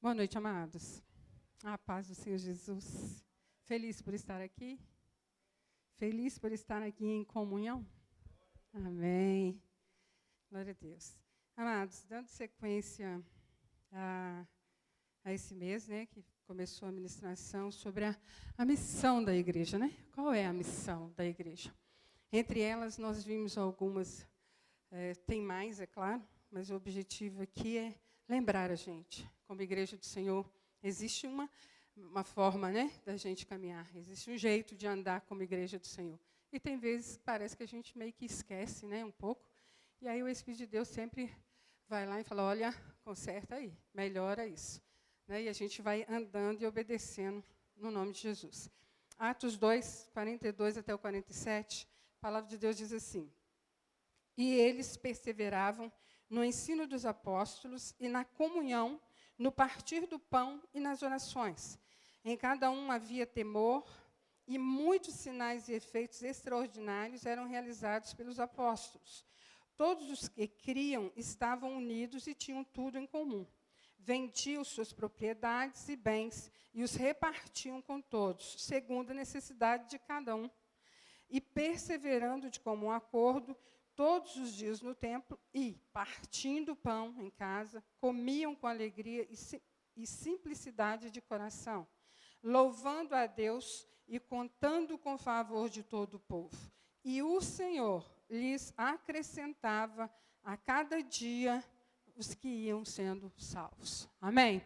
Boa noite, amados. A paz do Senhor Jesus. Feliz por estar aqui? Feliz por estar aqui em comunhão? Amém. Glória a Deus. Amados, dando sequência a esse mês, né, que começou a ministração sobre a missão da igreja, né? Qual é a missão da igreja? Entre elas, nós vimos algumas, tem mais, é claro, mas o objetivo aqui é lembrar a gente, como igreja do Senhor, existe uma forma, né, da gente caminhar, existe um jeito de andar como igreja do Senhor. E tem vezes que parece que a gente meio que esquece, né, um pouco, e aí o Espírito de Deus sempre vai lá e fala, olha, conserta aí, melhora isso. Né, e a gente vai andando e obedecendo no nome de Jesus. Atos 2, 42 até o 47, a palavra de Deus diz assim, e eles perseveravam no ensino dos apóstolos e na comunhão, no partir do pão e nas orações. Em cada um havia temor, e muitos sinais e efeitos extraordinários eram realizados pelos apóstolos. Todos os que criam estavam unidos e tinham tudo em comum. Vendiam suas propriedades e bens e os repartiam com todos, segundo a necessidade de cada um. E perseverando de comum acordo, todos os dias no templo e, partindo o pão em casa, comiam com alegria e simplicidade de coração, louvando a Deus e contando com o favor de todo o povo. E o Senhor lhes acrescentava a cada dia os que iam sendo salvos. Amém?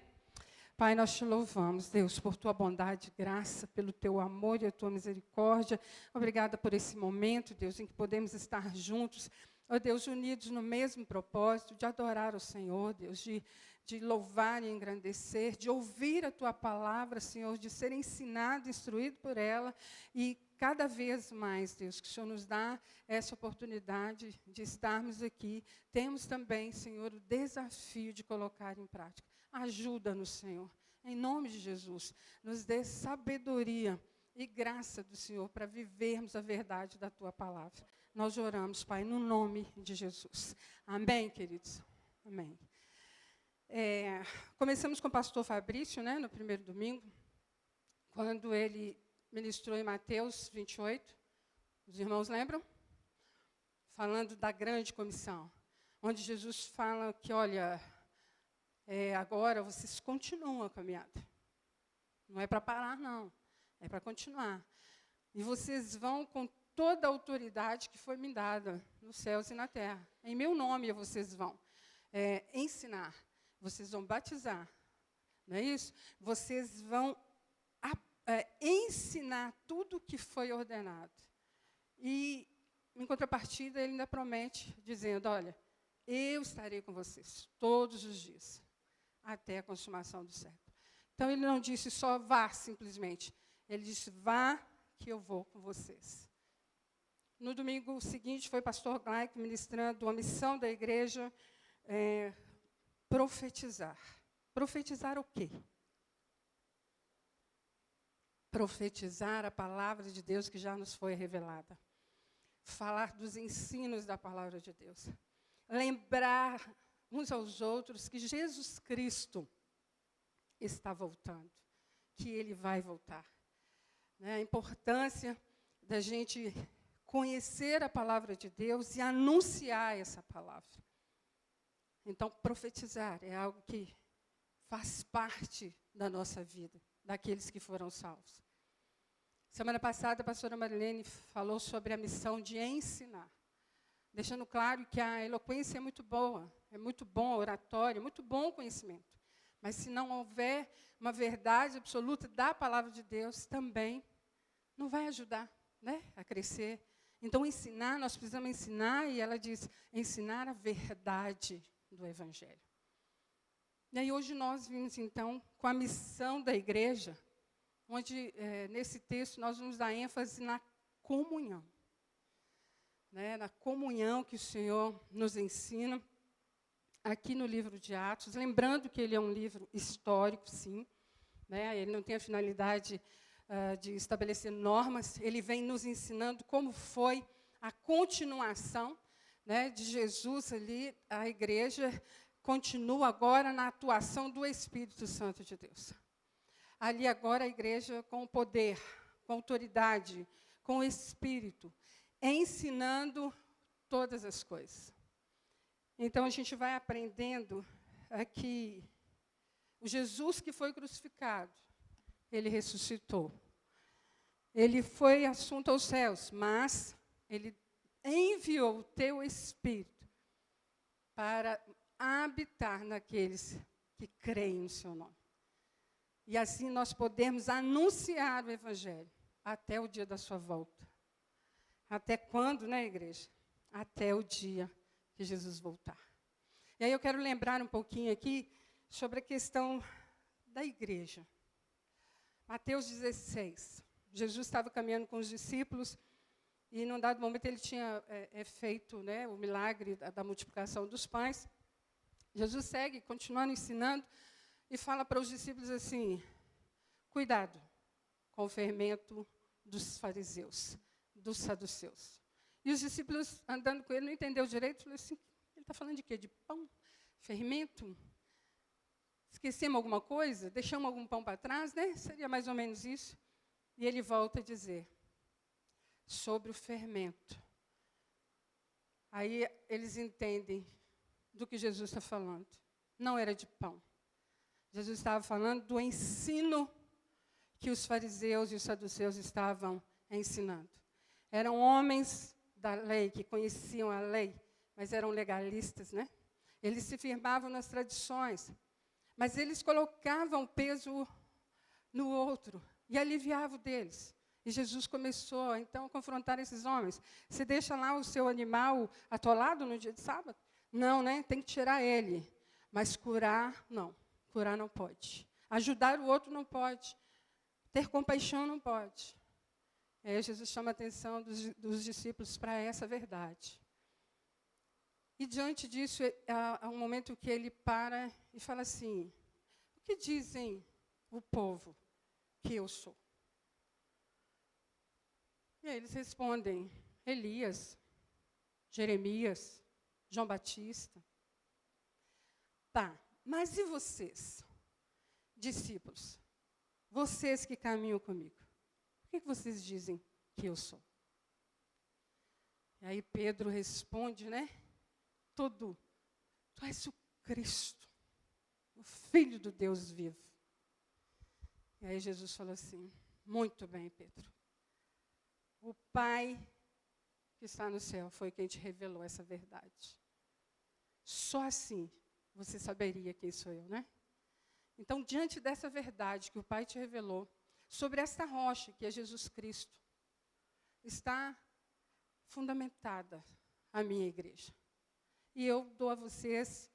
Pai, nós te louvamos, Deus, por tua bondade e graça, pelo teu amor e a tua misericórdia. Obrigada por esse momento, Deus, em que podemos estar juntos, ó Deus, unidos no mesmo propósito, de adorar o Senhor, Deus, de louvar e engrandecer, de ouvir a tua palavra, Senhor, de ser ensinado, instruído por ela, e cada vez mais, Deus, que o Senhor nos dá essa oportunidade de estarmos aqui. Temos também, Senhor, o desafio de colocar em prática. Ajuda-nos, Senhor, em nome de Jesus. Nos dê sabedoria e graça do Senhor para vivermos a verdade da Tua palavra. Nós oramos, Pai, no nome de Jesus. Amém, queridos? Amém. Começamos com o pastor Fabrício, né, no primeiro domingo, quando ele ministrou em Mateus 28. Os irmãos lembram? Falando da grande comissão, onde Jesus fala que, olha, agora vocês continuam a caminhada. Não é para parar, não. É para continuar. E vocês vão com toda a autoridade que foi me dada nos céus e na terra. Em meu nome vocês vão ensinar. Vocês vão batizar. Não é isso? Vocês vão ensinar tudo o que foi ordenado. E, em contrapartida, ele ainda promete, dizendo, olha, eu estarei com vocês todos os dias, até a consumação do século. Então, ele não disse só vá, simplesmente. Ele disse, vá, que eu vou com vocês. No domingo seguinte, foi o pastor Glaick ministrando a missão da igreja, profetizar. Profetizar o quê? Profetizar a palavra de Deus que já nos foi revelada. Falar dos ensinos da palavra de Deus. Lembrar uns aos outros que Jesus Cristo está voltando, que Ele vai voltar. A importância da gente conhecer a palavra de Deus e anunciar essa palavra. Então, profetizar é algo que faz parte da nossa vida, daqueles que foram salvos. Semana passada, a pastora Marilene falou sobre a missão de ensinar, deixando claro que a eloquência é muito boa, é muito bom a oratória, é muito bom o conhecimento. Mas se não houver uma verdade absoluta da palavra de Deus, também não vai ajudar, né, a crescer. Então, ensinar, nós precisamos ensinar, e ela diz, ensinar a verdade do Evangelho. E aí, hoje nós vimos, então, com a missão da igreja, onde, nesse texto, nós vamos dar ênfase na comunhão. Né, na comunhão que o Senhor nos ensina, aqui no livro de Atos, lembrando que ele é um livro histórico, sim, né, ele não tem a finalidade de estabelecer normas, ele vem nos ensinando como foi a continuação, né, de Jesus ali, a igreja, continua agora na atuação do Espírito Santo de Deus. Ali agora a igreja com poder, com autoridade, com o Espírito, ensinando todas as coisas. Então a gente vai aprendendo que o Jesus que foi crucificado, ele ressuscitou. Ele foi assunto aos céus, mas ele enviou o teu Espírito para habitar naqueles que creem no seu nome. E assim nós podemos anunciar o Evangelho até o dia da sua volta. Até quando, né, igreja? Até o dia que Jesus voltar. E aí eu quero lembrar um pouquinho aqui sobre a questão da igreja. Mateus 16. Jesus estava caminhando com os discípulos e, num dado momento, ele tinha feito, né, o milagre da multiplicação dos pães. Jesus segue, continuando ensinando, e fala para os discípulos assim: cuidado com o fermento dos fariseus, dos saduceus. E os discípulos, andando com ele, não entenderam direito, falaram assim: ele está falando de quê? De pão? Fermento? Esquecemos alguma coisa? Deixamos algum pão para trás, né? Seria mais ou menos isso. E ele volta a dizer sobre o fermento. Aí eles entendem do que Jesus está falando. Não era de pão. Jesus estava falando do ensino que os fariseus e os saduceus estavam ensinando. Eram homens da lei, que conheciam a lei, mas eram legalistas, né? Eles se firmavam nas tradições, mas eles colocavam peso no outro e aliviavam deles. E Jesus começou, então, a confrontar esses homens. Você deixa lá o seu animal atolado no dia de sábado? Não, né? Tem que tirar ele. Mas curar, não. Curar não pode. Ajudar o outro não pode. Ter compaixão não pode. Aí Jesus chama a atenção dos discípulos para essa verdade. E diante disso, há um momento que ele para e fala assim: o que dizem o povo que eu sou? E aí eles respondem: Elias, Jeremias, João Batista. Tá, mas e vocês, discípulos? Vocês que caminham comigo, o que vocês dizem que eu sou? E aí Pedro responde, né? Tu és o Cristo, o Filho do Deus vivo. E aí Jesus falou assim: muito bem, Pedro. O Pai que está no céu foi quem te revelou essa verdade. Só assim você saberia quem sou eu, né? Então, diante dessa verdade que o Pai te revelou, sobre esta rocha, que é Jesus Cristo, está fundamentada a minha igreja. E eu dou a vocês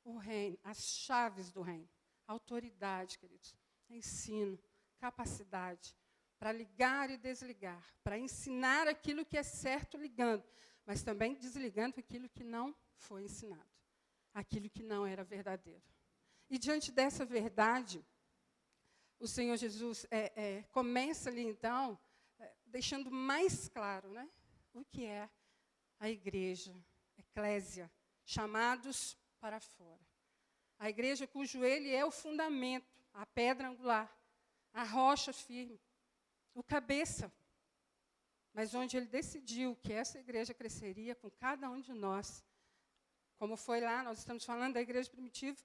o reino, as chaves do reino, autoridade, queridos, ensino, capacidade, para ligar e desligar, para ensinar aquilo que é certo ligando, mas também desligando aquilo que não foi ensinado, aquilo que não era verdadeiro. E diante dessa verdade, o Senhor Jesus começa ali, então, deixando mais claro, né, o que é a igreja, eclésia, chamados para fora. A igreja cujo ele é o fundamento, a pedra angular, a rocha firme, o cabeça. Mas onde ele decidiu que essa igreja cresceria com cada um de nós. Como foi lá, nós estamos falando da igreja primitiva,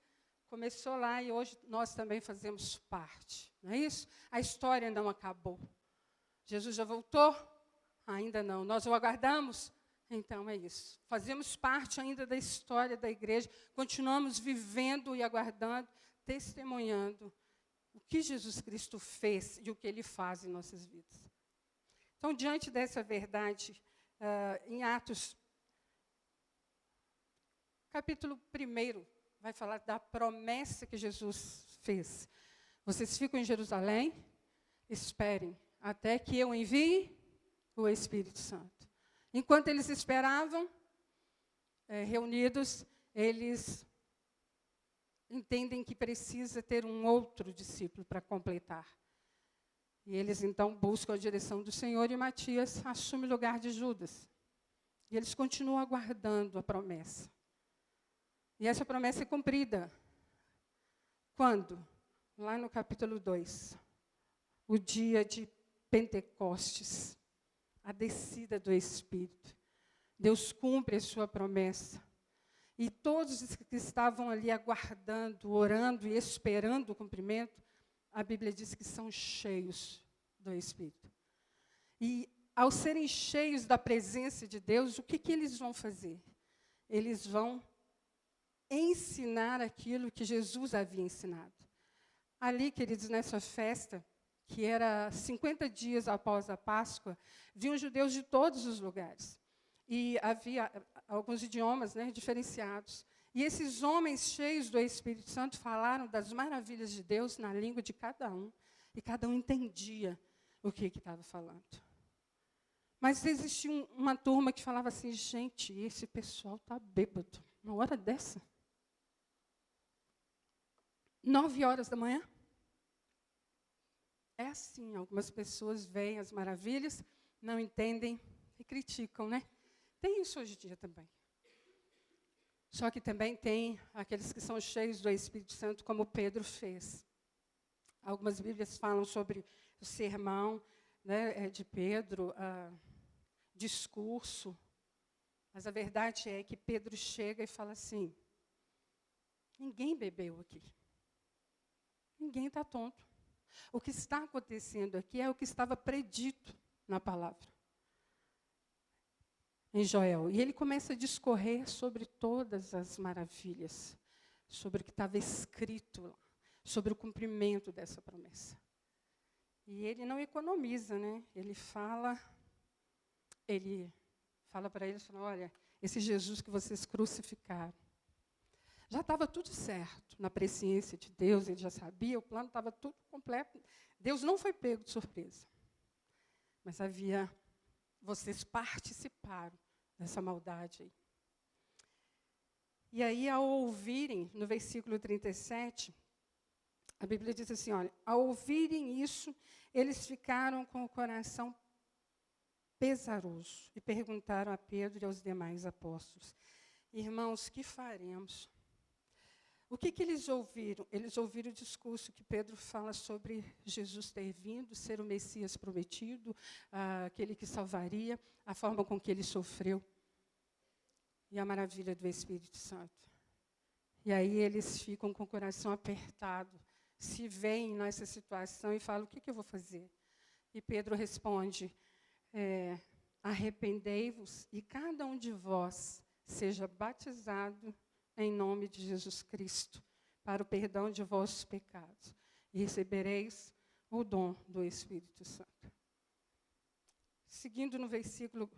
começou lá e hoje nós também fazemos parte. Não é isso? A história não acabou. Jesus já voltou? Ainda não. Nós o aguardamos? Então é isso. Fazemos parte ainda da história da igreja, continuamos vivendo e aguardando, testemunhando o que Jesus Cristo fez e o que Ele faz em nossas vidas. Então, diante dessa verdade, em Atos, capítulo 1, vai falar da promessa que Jesus fez. Vocês ficam em Jerusalém, esperem até que eu envie o Espírito Santo. Enquanto eles esperavam, reunidos, eles entendem que precisa ter um outro discípulo para completar. E eles, então, buscam a direção do Senhor e Matias assume o lugar de Judas. E eles continuam aguardando a promessa. E essa promessa é cumprida. Quando? Lá no capítulo 2, o dia de Pentecostes, a descida do Espírito. Deus cumpre a sua promessa. E todos os que estavam ali aguardando, orando e esperando o cumprimento, a Bíblia diz que são cheios do Espírito. E, ao serem cheios da presença de Deus, o que eles vão fazer? Eles vão ensinar aquilo que Jesus havia ensinado. Ali, queridos, nessa festa, que era 50 dias após a Páscoa, vinham judeus de todos os lugares. E havia alguns idiomas, né, diferenciados. E esses homens cheios do Espírito Santo falaram das maravilhas de Deus na língua de cada um. E cada um entendia o que estava falando. Mas existia uma turma que falava assim, gente, esse pessoal está bêbado. Uma hora dessa? 9 horas da manhã? É assim, algumas pessoas veem as maravilhas, não entendem e criticam, né? Tem isso hoje em dia também. Só que também tem aqueles que são cheios do Espírito Santo, como Pedro fez. Algumas Bíblias falam sobre o sermão, né, de Pedro, discurso. Mas a verdade é que Pedro chega e fala assim, ninguém bebeu aqui. Ninguém está tonto. O que está acontecendo aqui é o que estava predito na palavra. Em Joel. E ele começa a discorrer sobre todas as maravilhas, sobre o que estava escrito lá, sobre o cumprimento dessa promessa. E ele não economiza, né? Ele fala para eles, olha, esse Jesus que vocês crucificaram, já estava tudo certo, na presciência de Deus, ele já sabia, o plano estava tudo completo. Deus não foi pego de surpresa. Mas vocês participaram dessa maldade aí. E aí, ao ouvirem, no versículo 37, a Bíblia diz assim, olha, ao ouvirem isso, eles ficaram com o coração pesaroso e perguntaram a Pedro e aos demais apóstolos, irmãos, que faremos? O que eles ouviram? Eles ouviram o discurso que Pedro fala sobre Jesus ter vindo, ser o Messias prometido, aquele que salvaria, a forma com que ele sofreu e a maravilha do Espírito Santo. E aí eles ficam com o coração apertado, se veem nessa situação e falam, o que eu vou fazer? E Pedro responde, arrependei-vos e cada um de vós seja batizado em nome de Jesus Cristo, para o perdão de vossos pecados, e recebereis o dom do Espírito Santo. Seguindo no versículo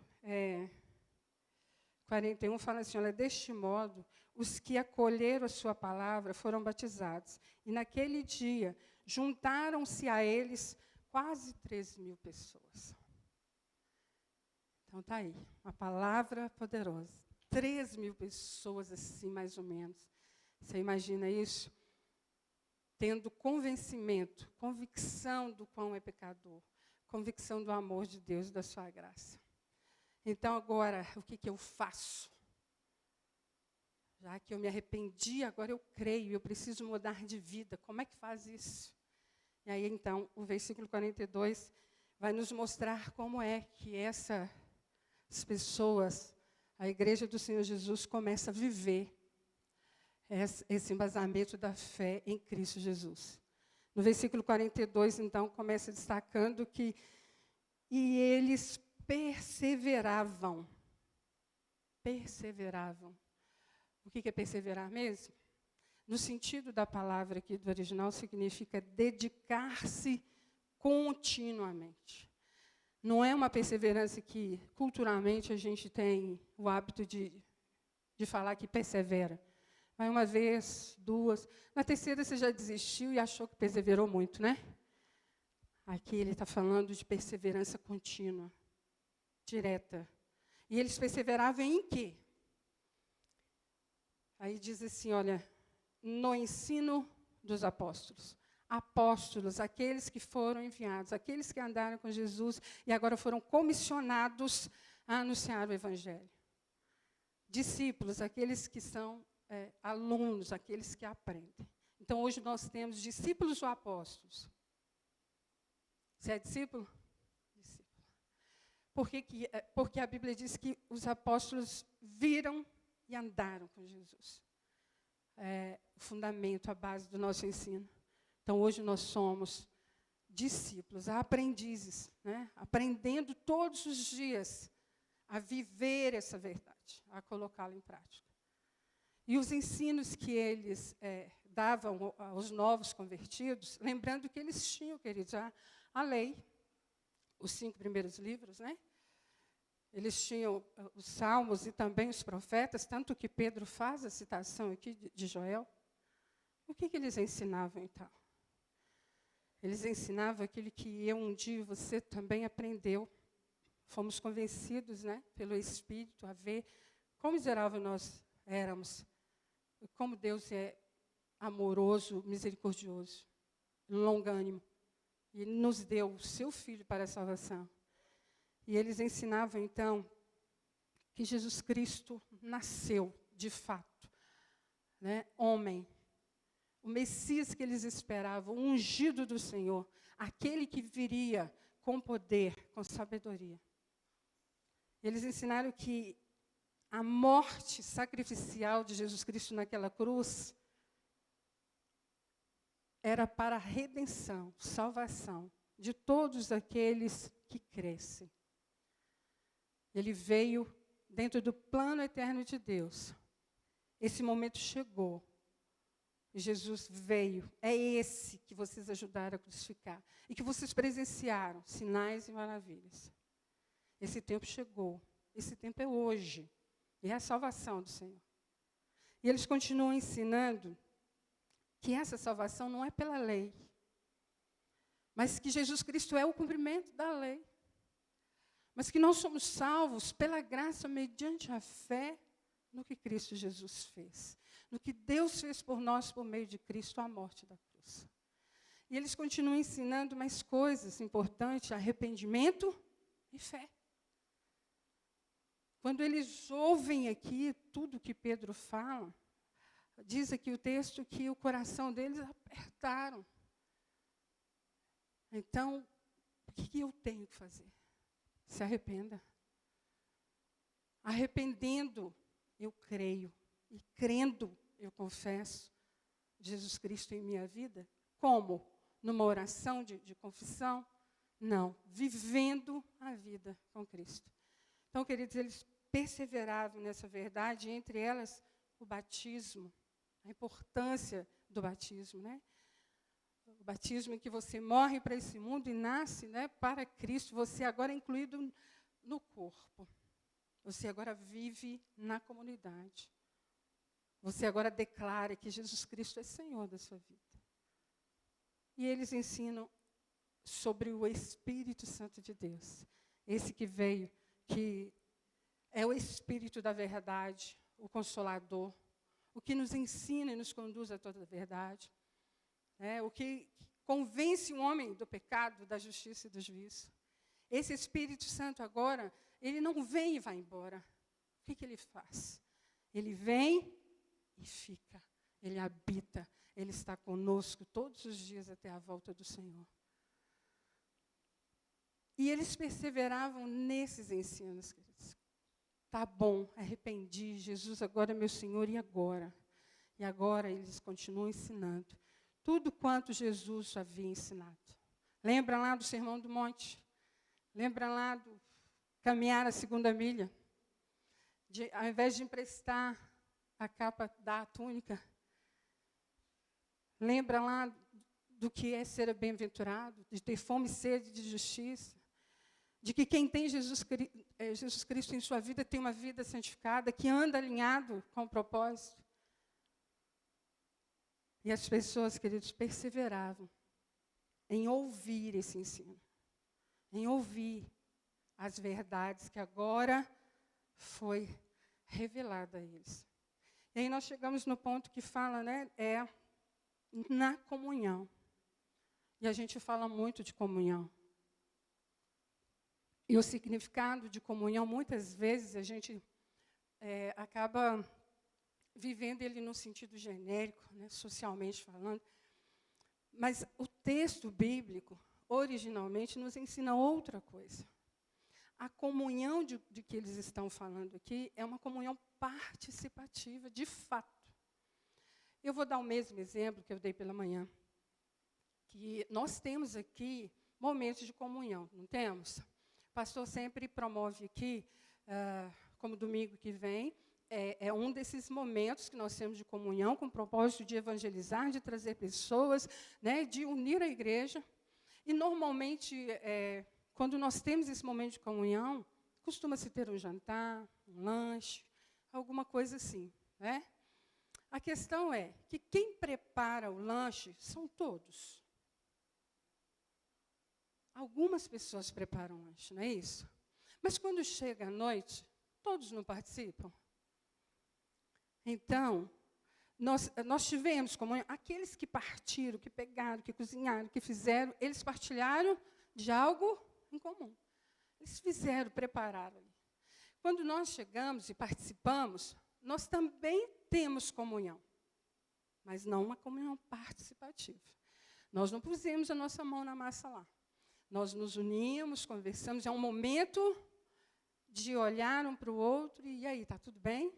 41, fala assim, olha, deste modo, os que acolheram a sua palavra foram batizados, e naquele dia juntaram-se a eles quase 3.000 pessoas. Então, está aí, uma palavra poderosa. 3.000 pessoas, assim, mais ou menos. Você imagina isso? Tendo convencimento, convicção do quão é pecador, convicção do amor de Deus e da sua graça. Então, agora, o que eu faço? Já que eu me arrependi, agora eu creio, eu preciso mudar de vida. Como é que faz isso? E aí, então, o versículo 42 vai nos mostrar como é que essas pessoas, a igreja do Senhor Jesus, começa a viver esse embasamento da fé em Cristo Jesus. No versículo 42, então, começa destacando que e eles perseveravam. Perseveravam. O que é perseverar mesmo? No sentido da palavra aqui do original, significa dedicar-se continuamente. Não é uma perseverança que, culturalmente, a gente tem o hábito de falar que persevera. Vai uma vez, duas. Na terceira, você já desistiu e achou que perseverou muito, né? Aqui ele está falando de perseverança contínua, direta. E eles perseveravam em quê? Aí diz assim, olha, no ensino dos apóstolos. Apóstolos, aqueles que foram enviados, aqueles que andaram com Jesus e agora foram comissionados a anunciar o Evangelho. Discípulos, aqueles que são alunos, aqueles que aprendem. Então, hoje nós temos discípulos ou apóstolos? Você é discípulo? Discípulo. Porque a Bíblia diz que os apóstolos viram e andaram com Jesus. O fundamento, a base do nosso ensino. Então, hoje nós somos discípulos, aprendizes, né? Aprendendo todos os dias a viver essa verdade, a colocá-la em prática. E os ensinos que eles davam aos novos convertidos, lembrando que eles tinham, queridos, a lei, os 5 primeiros livros, né? Eles tinham os salmos e também os profetas, tanto que Pedro faz a citação aqui de Joel. O que eles ensinavam, então? Eles ensinavam aquilo que eu um dia você também aprendeu. Fomos convencidos, né, pelo Espírito a ver quão miserável nós éramos, como Deus é amoroso, misericordioso, longânimo, e nos deu o seu Filho para a salvação. E eles ensinavam, então, que Jesus Cristo nasceu, de fato, né, homem, o Messias que eles esperavam, o ungido do Senhor, aquele que viria com poder, com sabedoria. Eles ensinaram que a morte sacrificial de Jesus Cristo naquela cruz era para a redenção, salvação de todos aqueles que crescem. Ele veio dentro do plano eterno de Deus. Esse momento chegou. E Jesus veio. É esse que vocês ajudaram a crucificar. E que vocês presenciaram, sinais e maravilhas. Esse tempo chegou. Esse tempo é hoje. E é a salvação do Senhor. E eles continuam ensinando que essa salvação não é pela lei, mas que Jesus Cristo é o cumprimento da lei. Mas que nós somos salvos pela graça mediante a fé no que Cristo Jesus fez. No que Deus fez por nós por meio de Cristo, a morte da cruz. E eles continuam ensinando mais coisas importantes, arrependimento e fé. Quando eles ouvem aqui tudo que Pedro fala, diz aqui o texto que o coração deles apertaram. Então, o que eu tenho que fazer? Se arrependa. Arrependendo, eu creio. E crendo, eu confesso Jesus Cristo em minha vida. Como? Numa oração de confissão? Não. Vivendo a vida com Cristo. Então, queridos, eles perseveravam nessa verdade, entre elas o batismo, a importância do batismo, né? O batismo em que você morre para esse mundo e nasce, né, para Cristo. Você agora é incluído no corpo. Você agora vive na comunidade. Você agora declara que Jesus Cristo é Senhor da sua vida. E eles ensinam sobre o Espírito Santo de Deus. Esse que veio, que é o Espírito da verdade, o Consolador, o que nos ensina e nos conduz a toda a verdade. O que convence o homem do pecado, da justiça e do juízo. Esse Espírito Santo agora, ele não vem e vai embora. O que ele faz? Ele vem e fica. Ele habita. Ele está conosco todos os dias até a volta do Senhor. E eles perseveravam nesses ensinos, queridos. Tá bom, arrependi, Jesus agora é meu Senhor, e agora? E agora eles continuam ensinando tudo quanto Jesus havia ensinado. Lembra lá do Sermão do Monte? Lembra lá do caminhar a 2ª milha? Ao invés de emprestar a capa, dar a túnica. Lembra lá do que é ser bem-aventurado, de ter fome e sede de justiça, de que quem tem Jesus Cristo em sua vida tem uma vida santificada, que anda alinhado com o propósito. E as pessoas, queridos, perseveravam em ouvir esse ensino, em ouvir as verdades que agora foi revelada a eles. E aí nós chegamos no ponto que fala, né, na comunhão. E a gente fala muito de comunhão. E o significado de comunhão, muitas vezes, a gente acaba vivendo ele no sentido genérico, né, socialmente falando. Mas o texto bíblico, originalmente, nos ensina outra coisa. A comunhão de que eles estão falando aqui é uma comunhão participativa, de fato. Eu vou dar o mesmo exemplo que eu dei pela manhã. Que nós temos aqui momentos de comunhão, não temos? O pastor sempre promove aqui, como domingo que vem, é um desses momentos que nós temos de comunhão, com o propósito de evangelizar, de trazer pessoas, né, de unir a igreja. E, normalmente, quando nós temos esse momento de comunhão, costuma-se ter um jantar, um lanche, alguma coisa assim, né? A questão é que quem prepara o lanche são todos. Algumas pessoas preparam o lanche, não é isso? Mas quando chega a noite, todos não participam. Então, nós tivemos comunhão. Aqueles que partiram, que pegaram, que cozinharam, que fizeram, eles partilharam de algo em comum. Eles fizeram, prepararam ali. Quando nós chegamos e participamos, nós também temos comunhão, mas não uma comunhão participativa. Nós não pusemos a nossa mão na massa lá. Nós nos unimos, conversamos. É um momento de olhar um para o outro e aí, está tudo bem?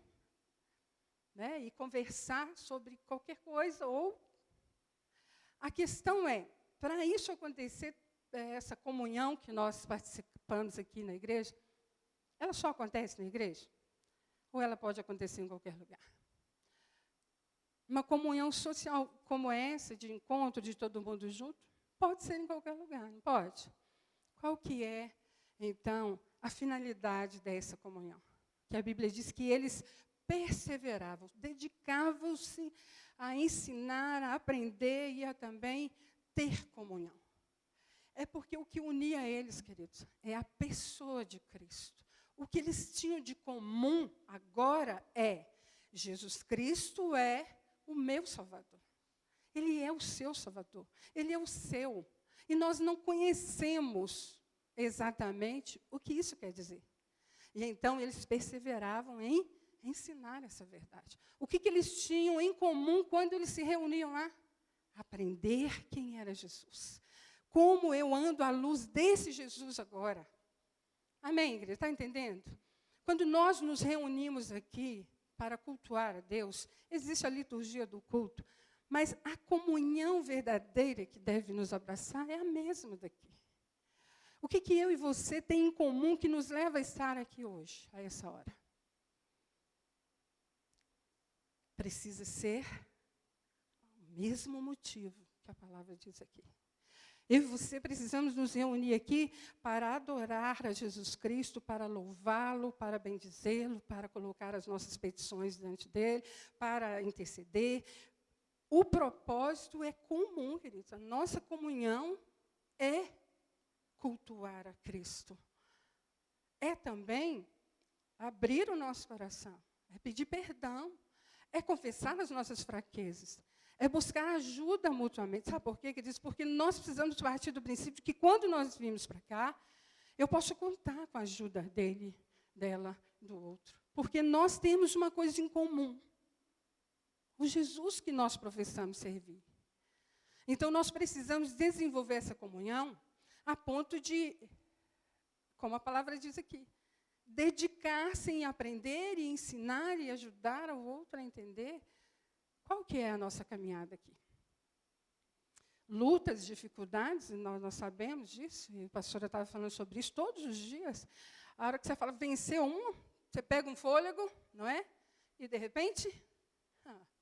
Né? E conversar sobre qualquer coisa. Ou a questão é, para isso acontecer, essa comunhão que nós participamos aqui na igreja, ela só acontece na igreja? Ou ela pode acontecer em qualquer lugar? Uma comunhão social como essa, de encontro de todo mundo junto, pode ser em qualquer lugar, não pode? Qual que é, então, a finalidade dessa comunhão? Que a Bíblia diz que eles perseveravam, dedicavam-se a ensinar, a aprender e a também ter comunhão. É porque o que unia eles, queridos, é a pessoa de Cristo. O que eles tinham de comum agora é: Jesus Cristo é o meu Salvador. Ele é o seu Salvador. Ele é o seu. E nós não conhecemos exatamente o que isso quer dizer. E então eles perseveravam em ensinar essa verdade. O que eles tinham em comum quando eles se reuniam lá? Aprender quem era Jesus. Como eu ando à luz desse Jesus agora. Amém, igreja? Está entendendo? Quando nós nos reunimos aqui para cultuar a Deus, existe a liturgia do culto, mas a comunhão verdadeira que deve nos abraçar é a mesma daqui. O que eu e você tem em comum que nos leva a estar aqui hoje, a essa hora? Precisa ser o mesmo motivo que a palavra diz aqui. Eu e você precisamos nos reunir aqui para adorar a Jesus Cristo, para louvá-lo, para bendizê-lo, para colocar as nossas petições diante dele, para interceder. O propósito é comum, queridos. A nossa comunhão é cultuar a Cristo. É também abrir o nosso coração, é pedir perdão, é confessar as nossas fraquezas. É buscar ajuda mutuamente. Sabe por quê? Porque nós precisamos partir do princípio que quando nós vimos para cá, eu posso contar com a ajuda dele, dela, do outro. Porque nós temos uma coisa em comum. O Jesus que nós professamos servir. Então, nós precisamos desenvolver essa comunhão a ponto de, como a palavra diz aqui, dedicar-se em aprender e ensinar e ajudar o outro a entender. Qual que é a nossa caminhada aqui? Lutas, dificuldades, nós sabemos disso, e a pastora estava falando sobre isso todos os dias. A hora que você fala, venceu um, você pega um fôlego, não é? E, de repente,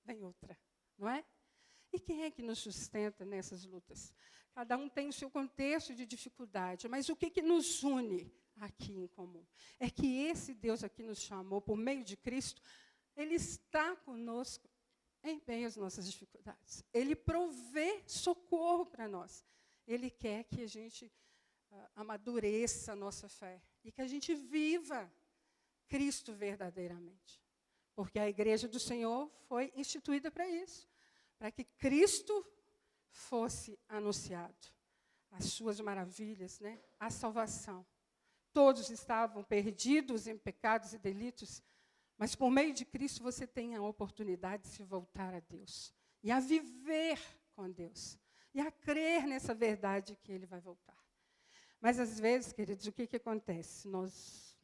vem outra, não é? E quem é que nos sustenta nessas lutas? Cada um tem o seu contexto de dificuldade, mas o que nos une aqui em comum? É que esse Deus aqui nos chamou, por meio de Cristo, Ele está conosco em meio às nossas dificuldades. Ele provê socorro para nós. Ele quer que a gente amadureça a nossa fé e que a gente viva Cristo verdadeiramente. Porque a igreja do Senhor foi instituída para isso, para que Cristo fosse anunciado, as suas maravilhas, né? A salvação. Todos estavam perdidos em pecados e delitos, Mas por meio de Cristo você tem a oportunidade de se voltar a Deus. E a viver com Deus. E a crer nessa verdade que Ele vai voltar. Mas às vezes, queridos, o que acontece? Nós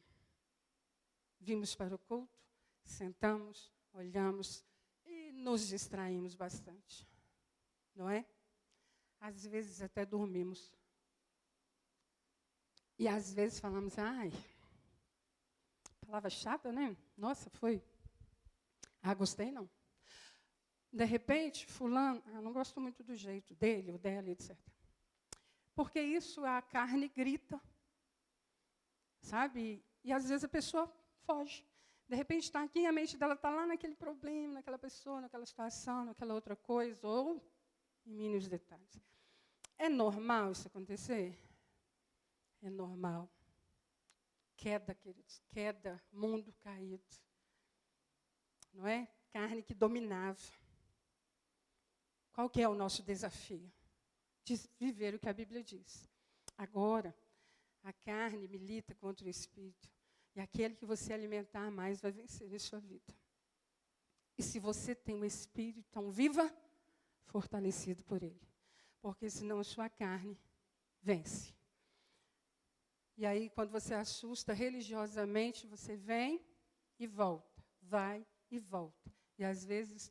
vimos para o culto, sentamos, olhamos e nos distraímos bastante. Não é? Às vezes até dormimos. E às vezes falamos, ai, palavra chata, né? Nossa, foi. Ah, gostei não. De repente, fulano, não gosto muito do jeito dele, ou dela, etc. Porque isso a carne grita, sabe? E às vezes a pessoa foge. De repente está aqui, a mente dela está lá naquele problema, naquela pessoa, naquela situação, naquela outra coisa, ou em mínimos detalhes. É normal isso acontecer? É normal. Queda, queridos, queda, mundo caído. Não é? Carne que dominava. Qual que é o nosso desafio? De viver o que a Bíblia diz. Agora, a carne milita contra o espírito. E aquele que você alimentar mais vai vencer em sua vida. E se você tem um espírito, então viva fortalecido por ele. Porque senão a sua carne vence. E aí, quando você assusta religiosamente, você vem e volta. Vai e volta. E às vezes,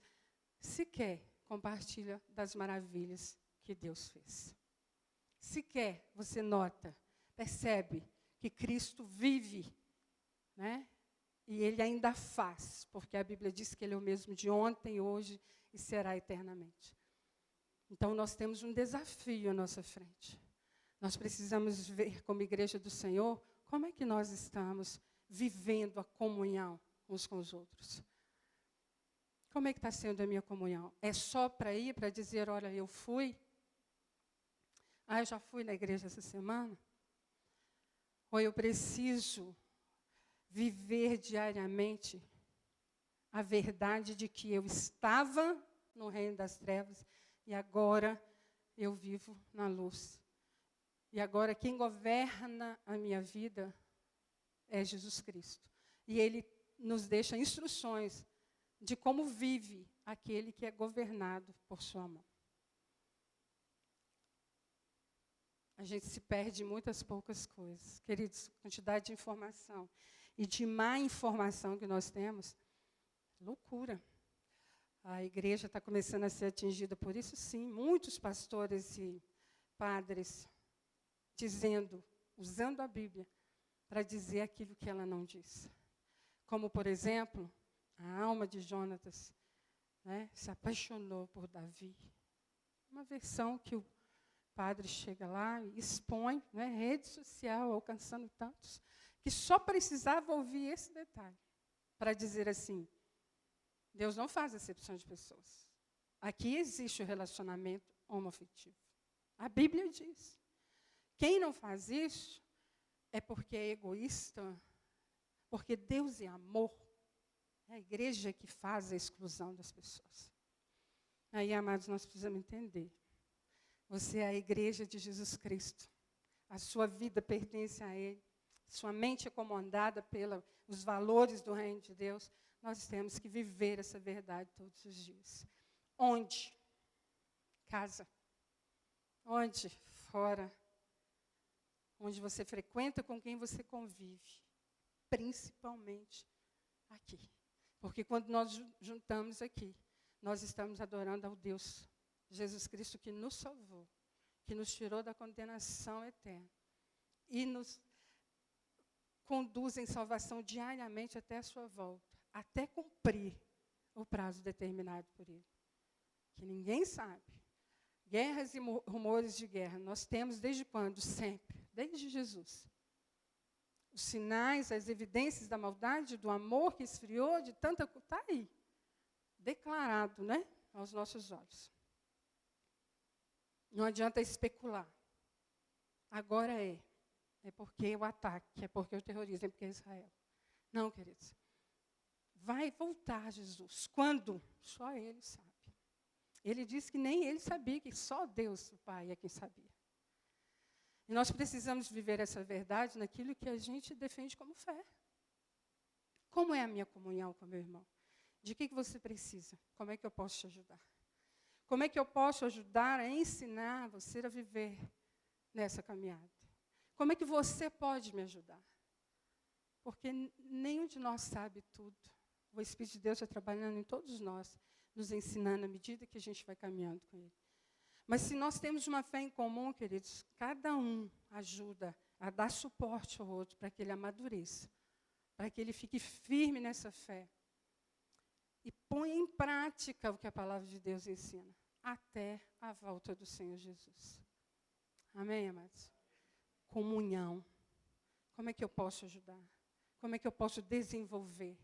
sequer compartilha das maravilhas que Deus fez. Sequer você nota, percebe que Cristo vive, né? E Ele ainda faz, porque a Bíblia diz que Ele é o mesmo de ontem, hoje e será eternamente. Então, nós temos um desafio à nossa frente. Nós precisamos ver, como igreja do Senhor, como é que nós estamos vivendo a comunhão uns com os outros. Como é que está sendo a minha comunhão? É só para ir, para dizer, olha, eu fui? Eu já fui na igreja essa semana? Ou eu preciso viver diariamente a verdade de que eu estava no reino das trevas e agora eu vivo na luz. E agora quem governa a minha vida é Jesus Cristo. E Ele nos deixa instruções de como vive aquele que é governado por sua mão. A gente se perde em muitas poucas coisas. Queridos, quantidade de informação e de má informação que nós temos, loucura. A igreja está começando a ser atingida por isso, sim. Muitos pastores e padres dizendo, usando a Bíblia, para dizer aquilo que ela não diz. Como, por exemplo, a alma de Jonatas, né, se apaixonou por Davi. Uma versão que o padre chega lá e expõe, né, rede social, alcançando tantos, que só precisava ouvir esse detalhe para dizer assim, Deus não faz acepção de pessoas. Aqui existe o relacionamento homoafetivo. A Bíblia diz. Quem não faz isso é porque é egoísta, porque Deus é amor. É a igreja que faz a exclusão das pessoas. Aí, amados, nós precisamos entender. Você é a igreja de Jesus Cristo. A sua vida pertence a Ele. Sua mente é comandada pelos valores do reino de Deus. Nós temos que viver essa verdade todos os dias. Onde? Casa. Onde? Fora. Onde você frequenta, com quem você convive. Principalmente aqui. Porque quando nós juntamos aqui, nós estamos adorando ao Deus, Jesus Cristo, que nos salvou, que nos tirou da condenação eterna e nos conduz em salvação diariamente até a sua volta, até cumprir o prazo determinado por Ele. Que ninguém sabe. Guerras e rumores de guerra, nós temos desde quando? Sempre, desde Jesus. Os sinais, as evidências da maldade, do amor que esfriou, de tanta... Está aí, declarado, né, aos nossos olhos. Não adianta especular. Agora é porque o ataque, é porque o terrorismo, é porque é Israel. Não, queridos. Vai voltar Jesus. Quando? Só Ele sabe. Ele disse que nem Ele sabia, que só Deus, o Pai, é quem sabia. E nós precisamos viver essa verdade naquilo que a gente defende como fé. Como é a minha comunhão com meu irmão? De que você precisa? Como é que eu posso te ajudar? Como é que eu posso ajudar a ensinar você a viver nessa caminhada? Como é que você pode me ajudar? Porque nenhum de nós sabe tudo. O Espírito de Deus está trabalhando em todos nós, nos ensinando à medida que a gente vai caminhando com Ele. Mas se nós temos uma fé em comum, queridos, cada um ajuda a dar suporte ao outro para que ele amadureça, para que ele fique firme nessa fé e ponha em prática o que a palavra de Deus ensina, até a volta do Senhor Jesus. Amém, amados? Comunhão. Como é que eu posso ajudar? Como é que eu posso desenvolver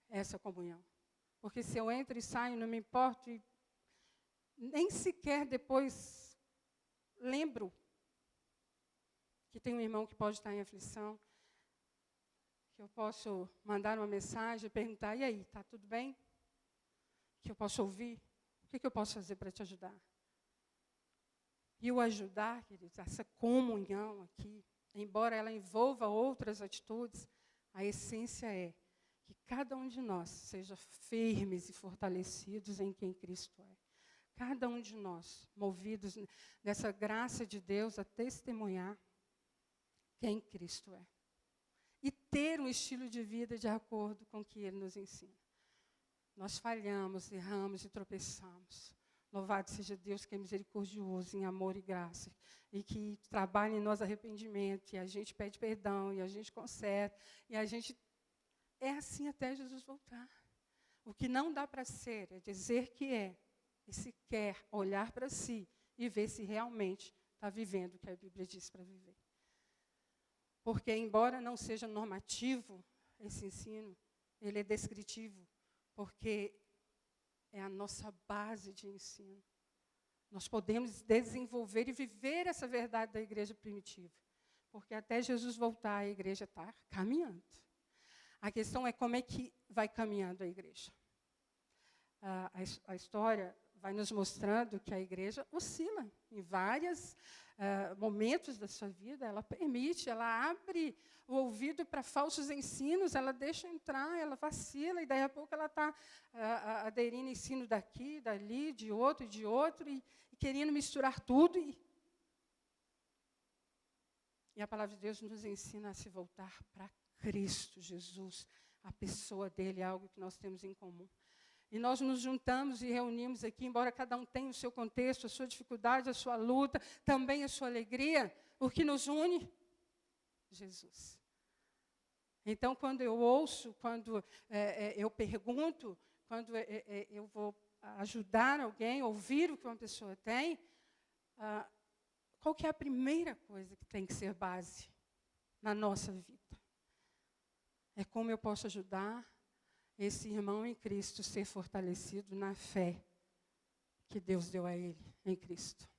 essa comunhão? Porque se eu entro e saio, não me importo, e nem sequer depois lembro que tem um irmão que pode estar em aflição, que eu posso mandar uma mensagem e perguntar, e aí, está tudo bem? Que eu posso ouvir? O que eu posso fazer para te ajudar? E o ajudar, queridos, essa comunhão aqui, embora ela envolva outras atitudes, a essência é que cada um de nós seja firmes e fortalecidos em quem Cristo é. Cada um de nós, movidos nessa graça de Deus a testemunhar quem Cristo é. E ter um estilo de vida de acordo com o que Ele nos ensina. Nós falhamos, erramos e tropeçamos. Louvado seja Deus que é misericordioso em amor e graça. E que trabalha em nós arrependimento. E a gente pede perdão, e a gente conserta. E a gente... É assim até Jesus voltar. O que não dá para ser é dizer que é. E se quer olhar para si e ver se realmente está vivendo o que a Bíblia diz para viver. Porque, embora não seja normativo esse ensino, ele é descritivo, porque é a nossa base de ensino. Nós podemos desenvolver e viver essa verdade da igreja primitiva, porque até Jesus voltar, a igreja está caminhando. A questão é como é que vai caminhando a igreja. A história vai nos mostrando que a igreja oscila em vários momentos da sua vida. Ela permite, ela abre o ouvido para falsos ensinos, ela deixa entrar, ela vacila, e daí a pouco ela está aderindo ensino daqui, dali, de outro, e querendo misturar tudo. E a palavra de Deus nos ensina a se voltar para Cristo Jesus. A pessoa dele é algo que nós temos em comum. E nós nos juntamos e reunimos aqui, embora cada um tenha o seu contexto, a sua dificuldade, a sua luta, também a sua alegria. O que nos une? Jesus. Então, quando eu ouço, quando eu pergunto, quando eu vou ajudar alguém, ouvir o que uma pessoa tem, qual que é a primeira coisa que tem que ser base na nossa vida? É como eu posso ajudar esse irmão em Cristo ser fortalecido na fé que Deus deu a ele em Cristo.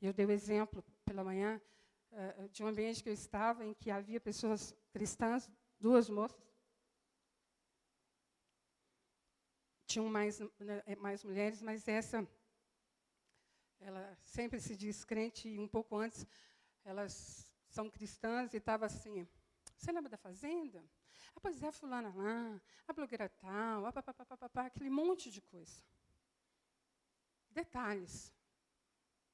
Eu dei o exemplo pela manhã de um ambiente que eu estava, em que havia pessoas cristãs, 2 moças. Tinham mais mulheres, mas essa, ela sempre se diz crente, e um pouco antes, elas são cristãs, e estava assim, você lembra da Fazenda? Pois é, fulana lá, a blogueira tal, aquele monte de coisa. Detalhes.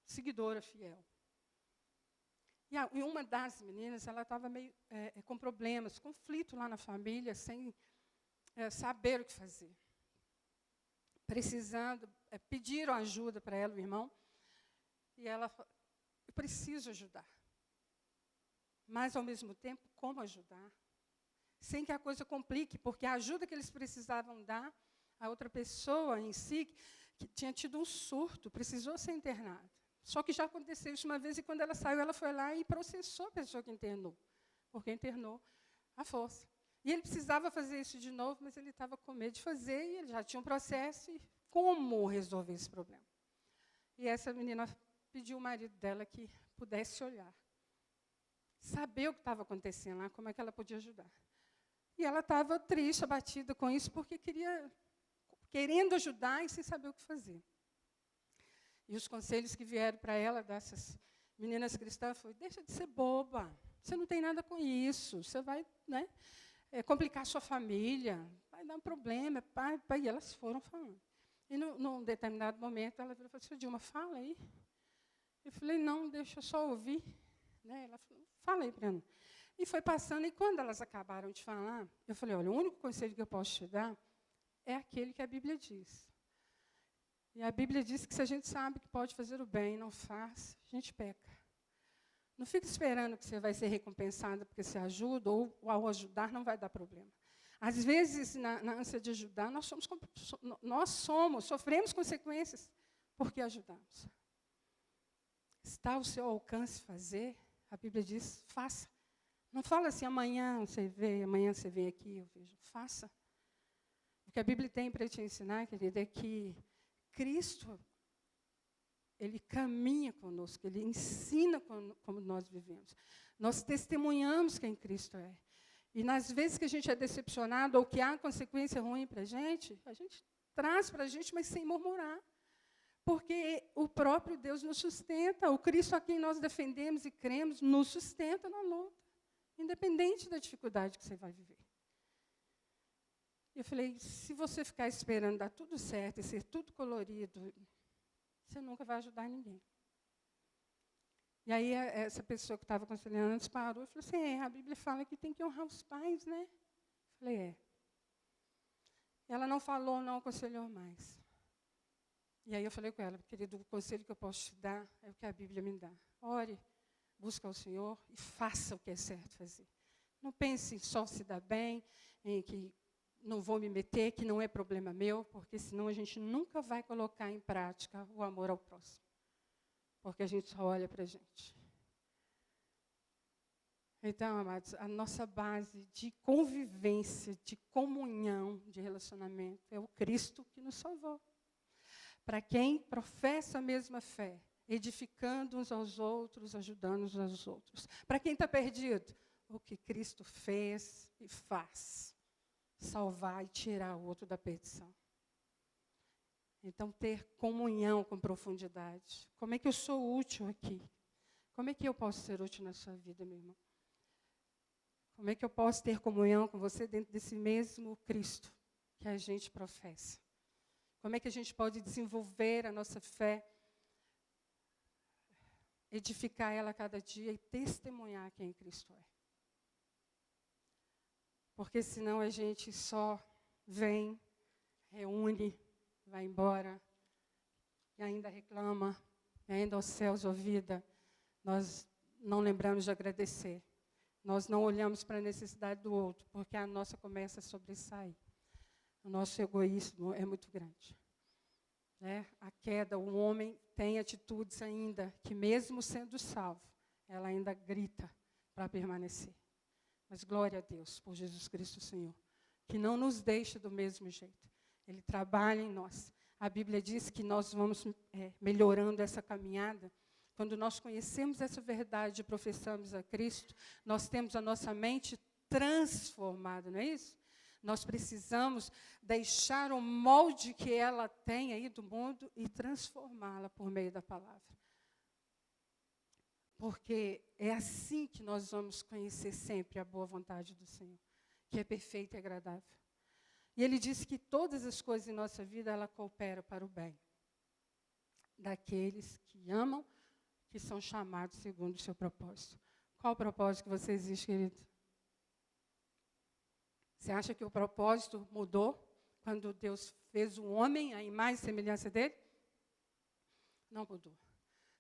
Seguidora fiel. E uma das meninas, ela estava meio com problemas, conflito lá na família, sem saber o que fazer. Precisando, pediram ajuda para ela, o irmão, e ela falou, eu preciso ajudar. Mas, ao mesmo tempo, como ajudar? Sem que a coisa complique, porque a ajuda que eles precisavam dar, a outra pessoa em si, que tinha tido um surto, precisou ser internada. Só que já aconteceu isso uma vez, e quando ela saiu, ela foi lá e processou a pessoa que internou, porque internou à força. E ele precisava fazer isso de novo, mas ele estava com medo de fazer, e ele já tinha um processo, e como resolver esse problema? E essa menina pediu ao marido dela que pudesse olhar, saber o que estava acontecendo lá, como é que ela podia ajudar. E ela estava triste, abatida com isso, porque querendo ajudar e sem saber o que fazer. E os conselhos que vieram para ela, dessas meninas cristãs, foi, deixa de ser boba, você não tem nada com isso, você vai, né? complicar a sua família, vai dar um problema, pai. E elas foram falando. E, num determinado momento, ela virou e falou assim, Dilma, fala aí. Eu falei, não, deixa eu só ouvir. Né? Ela falou, fala aí, Breno. E foi passando, e quando elas acabaram de falar, eu falei, olha, o único conselho que eu posso te dar é aquele que a Bíblia diz. E a Bíblia diz que se a gente sabe que pode fazer o bem e não faz, a gente peca. Não fique esperando que você vai ser recompensada porque você ajuda, ou ao ajudar não vai dar problema. Às vezes, na ânsia de ajudar, sofremos consequências porque ajudamos. Está ao seu alcance fazer, a Bíblia diz, faça. Não fala assim, amanhã você vê, amanhã você vem aqui, eu vejo. Faça. O que a Bíblia tem para te ensinar, querida, é que Cristo, Ele caminha conosco, Ele ensina como nós vivemos. Nós testemunhamos quem Cristo é. E nas vezes que a gente é decepcionado ou que há consequência ruim para a gente traz para a gente, mas sem murmurar. Porque o próprio Deus nos sustenta, o Cristo a quem nós defendemos e cremos, nos sustenta na luta, independente da dificuldade que você vai viver. Eu falei, se você ficar esperando dar tudo certo e ser tudo colorido, você nunca vai ajudar ninguém. E aí, essa pessoa que estava aconselhando antes parou e falou assim, a Bíblia fala que tem que honrar os pais, né? Eu falei, Ela não falou, não aconselhou mais. E aí eu falei com ela, querido, o conselho que eu posso te dar é o que a Bíblia me dá. Ore, busca o Senhor e faça o que é certo fazer. Não pense em só se dar bem, em que não vou me meter, que não é problema meu, porque senão a gente nunca vai colocar em prática o amor ao próximo. Porque a gente só olha para a gente. Então, amados, a nossa base de convivência, de comunhão, de relacionamento, é o Cristo que nos salvou. Para quem professa a mesma fé, edificando uns aos outros, ajudando uns aos outros. Para quem está perdido, o que Cristo fez e faz. Salvar e tirar o outro da perdição. Então, ter comunhão com profundidade. Como é que eu sou útil aqui? Como é que eu posso ser útil na sua vida, meu irmão? Como é que eu posso ter comunhão com você dentro desse mesmo Cristo que a gente professa? Como é que a gente pode desenvolver a nossa fé, edificar ela a cada dia e testemunhar quem Cristo é? Porque senão a gente só vem, reúne, vai embora, e ainda reclama, e ainda aos céus ouvida. Nós não lembramos de agradecer. Nós não olhamos para a necessidade do outro, porque a nossa começa a sobressair. O nosso egoísmo é muito grande. A queda, o homem tem atitudes ainda, que mesmo sendo salvo, ela ainda grita para permanecer. Mas glória a Deus por Jesus Cristo, Senhor, que não nos deixa do mesmo jeito. Ele trabalha em nós. A Bíblia diz que nós vamos melhorando essa caminhada. Quando nós conhecemos essa verdade e professamos a Cristo, nós temos a nossa mente transformada, não é isso? Nós precisamos deixar o molde que ela tem aí do mundo e transformá-la por meio da palavra. Porque é assim que nós vamos conhecer sempre a boa vontade do Senhor, que é perfeita e agradável. E Ele disse que todas as coisas em nossa vida, ela coopera para o bem daqueles que amam, que são chamados segundo o seu propósito. Qual o propósito que você existe, querido? Você acha que o propósito mudou quando Deus fez o homem, a imagem e semelhança dele? Não mudou.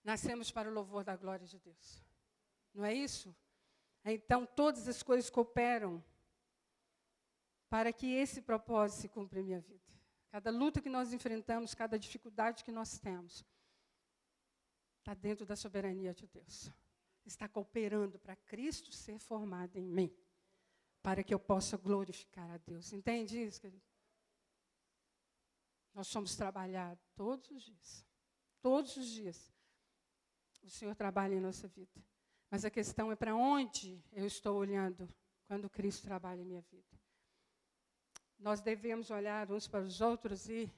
Nascemos para o louvor da glória de Deus. Não é isso? Então, todas as coisas cooperam para que esse propósito se cumpra em minha vida. Cada luta que nós enfrentamos, cada dificuldade que nós temos, está dentro da soberania de Deus. Está cooperando para Cristo ser formado em mim, para que eu possa glorificar a Deus. Entende isso, querido? Nós somos trabalhados todos os dias. Todos os dias. O Senhor trabalha em nossa vida. Mas a questão é para onde eu estou olhando quando Cristo trabalha em minha vida. Nós devemos olhar uns para os outros e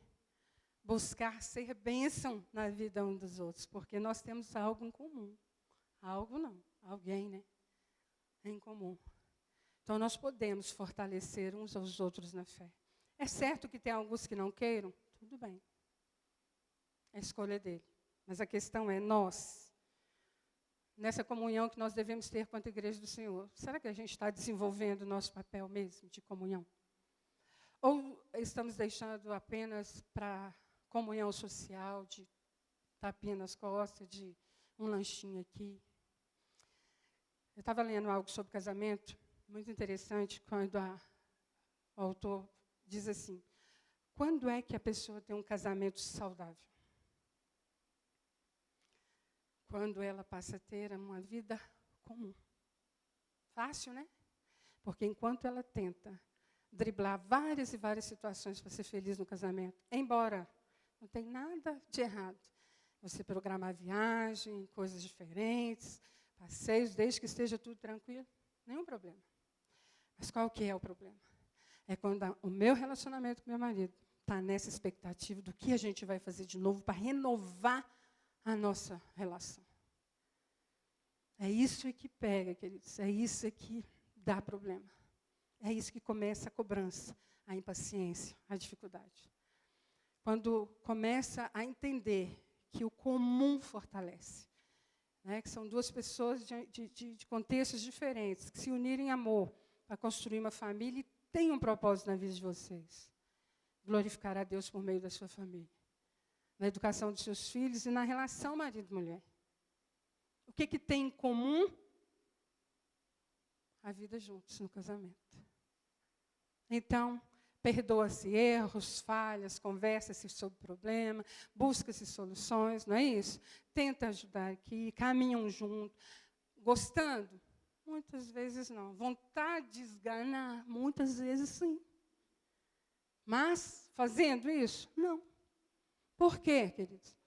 buscar ser bênção na vida uns dos outros, porque nós temos algo em comum. Algo não, alguém, né? Em comum. Então, nós podemos fortalecer uns aos outros na fé. É certo que tem alguns que não queiram? Tudo bem. É a escolha dele. Mas a questão é nós, nessa comunhão que nós devemos ter com a Igreja do Senhor. Será que a gente está desenvolvendo o nosso papel mesmo de comunhão? Ou estamos deixando apenas para comunhão social, de tapinha nas costas, de um lanchinho aqui? Eu estava lendo algo sobre casamento, muito interessante, quando o autor diz assim: quando é que a pessoa tem um casamento saudável? Quando ela passa a ter uma vida comum. Fácil, né? Porque enquanto ela tenta driblar várias e várias situações para ser feliz no casamento, embora não tenha nada de errado, você programar viagem, coisas diferentes, passeios, desde que esteja tudo tranquilo, nenhum problema. Mas qual que é o problema? É quando o meu relacionamento com meu marido está nessa expectativa do que a gente vai fazer de novo para renovar a nossa relação. É isso que pega, queridos, é isso que dá problema. É isso que começa a cobrança, a impaciência, a dificuldade. Quando começa a entender que o comum fortalece, né, que são duas pessoas de contextos diferentes, que se unirem em amor para construir uma família e tem um propósito na vida de vocês. Glorificar a Deus por meio da sua família. Na educação dos seus filhos e na relação marido-mulher. O que tem em comum? A vida juntos no casamento. Então, perdoa-se erros, falhas, conversa-se sobre o problema, busca-se soluções, não é isso? Tenta ajudar aqui, caminham juntos. Gostando? Muitas vezes não. Vontade de esganar? Muitas vezes sim. Mas, fazendo isso? Não. Por quê, queridos?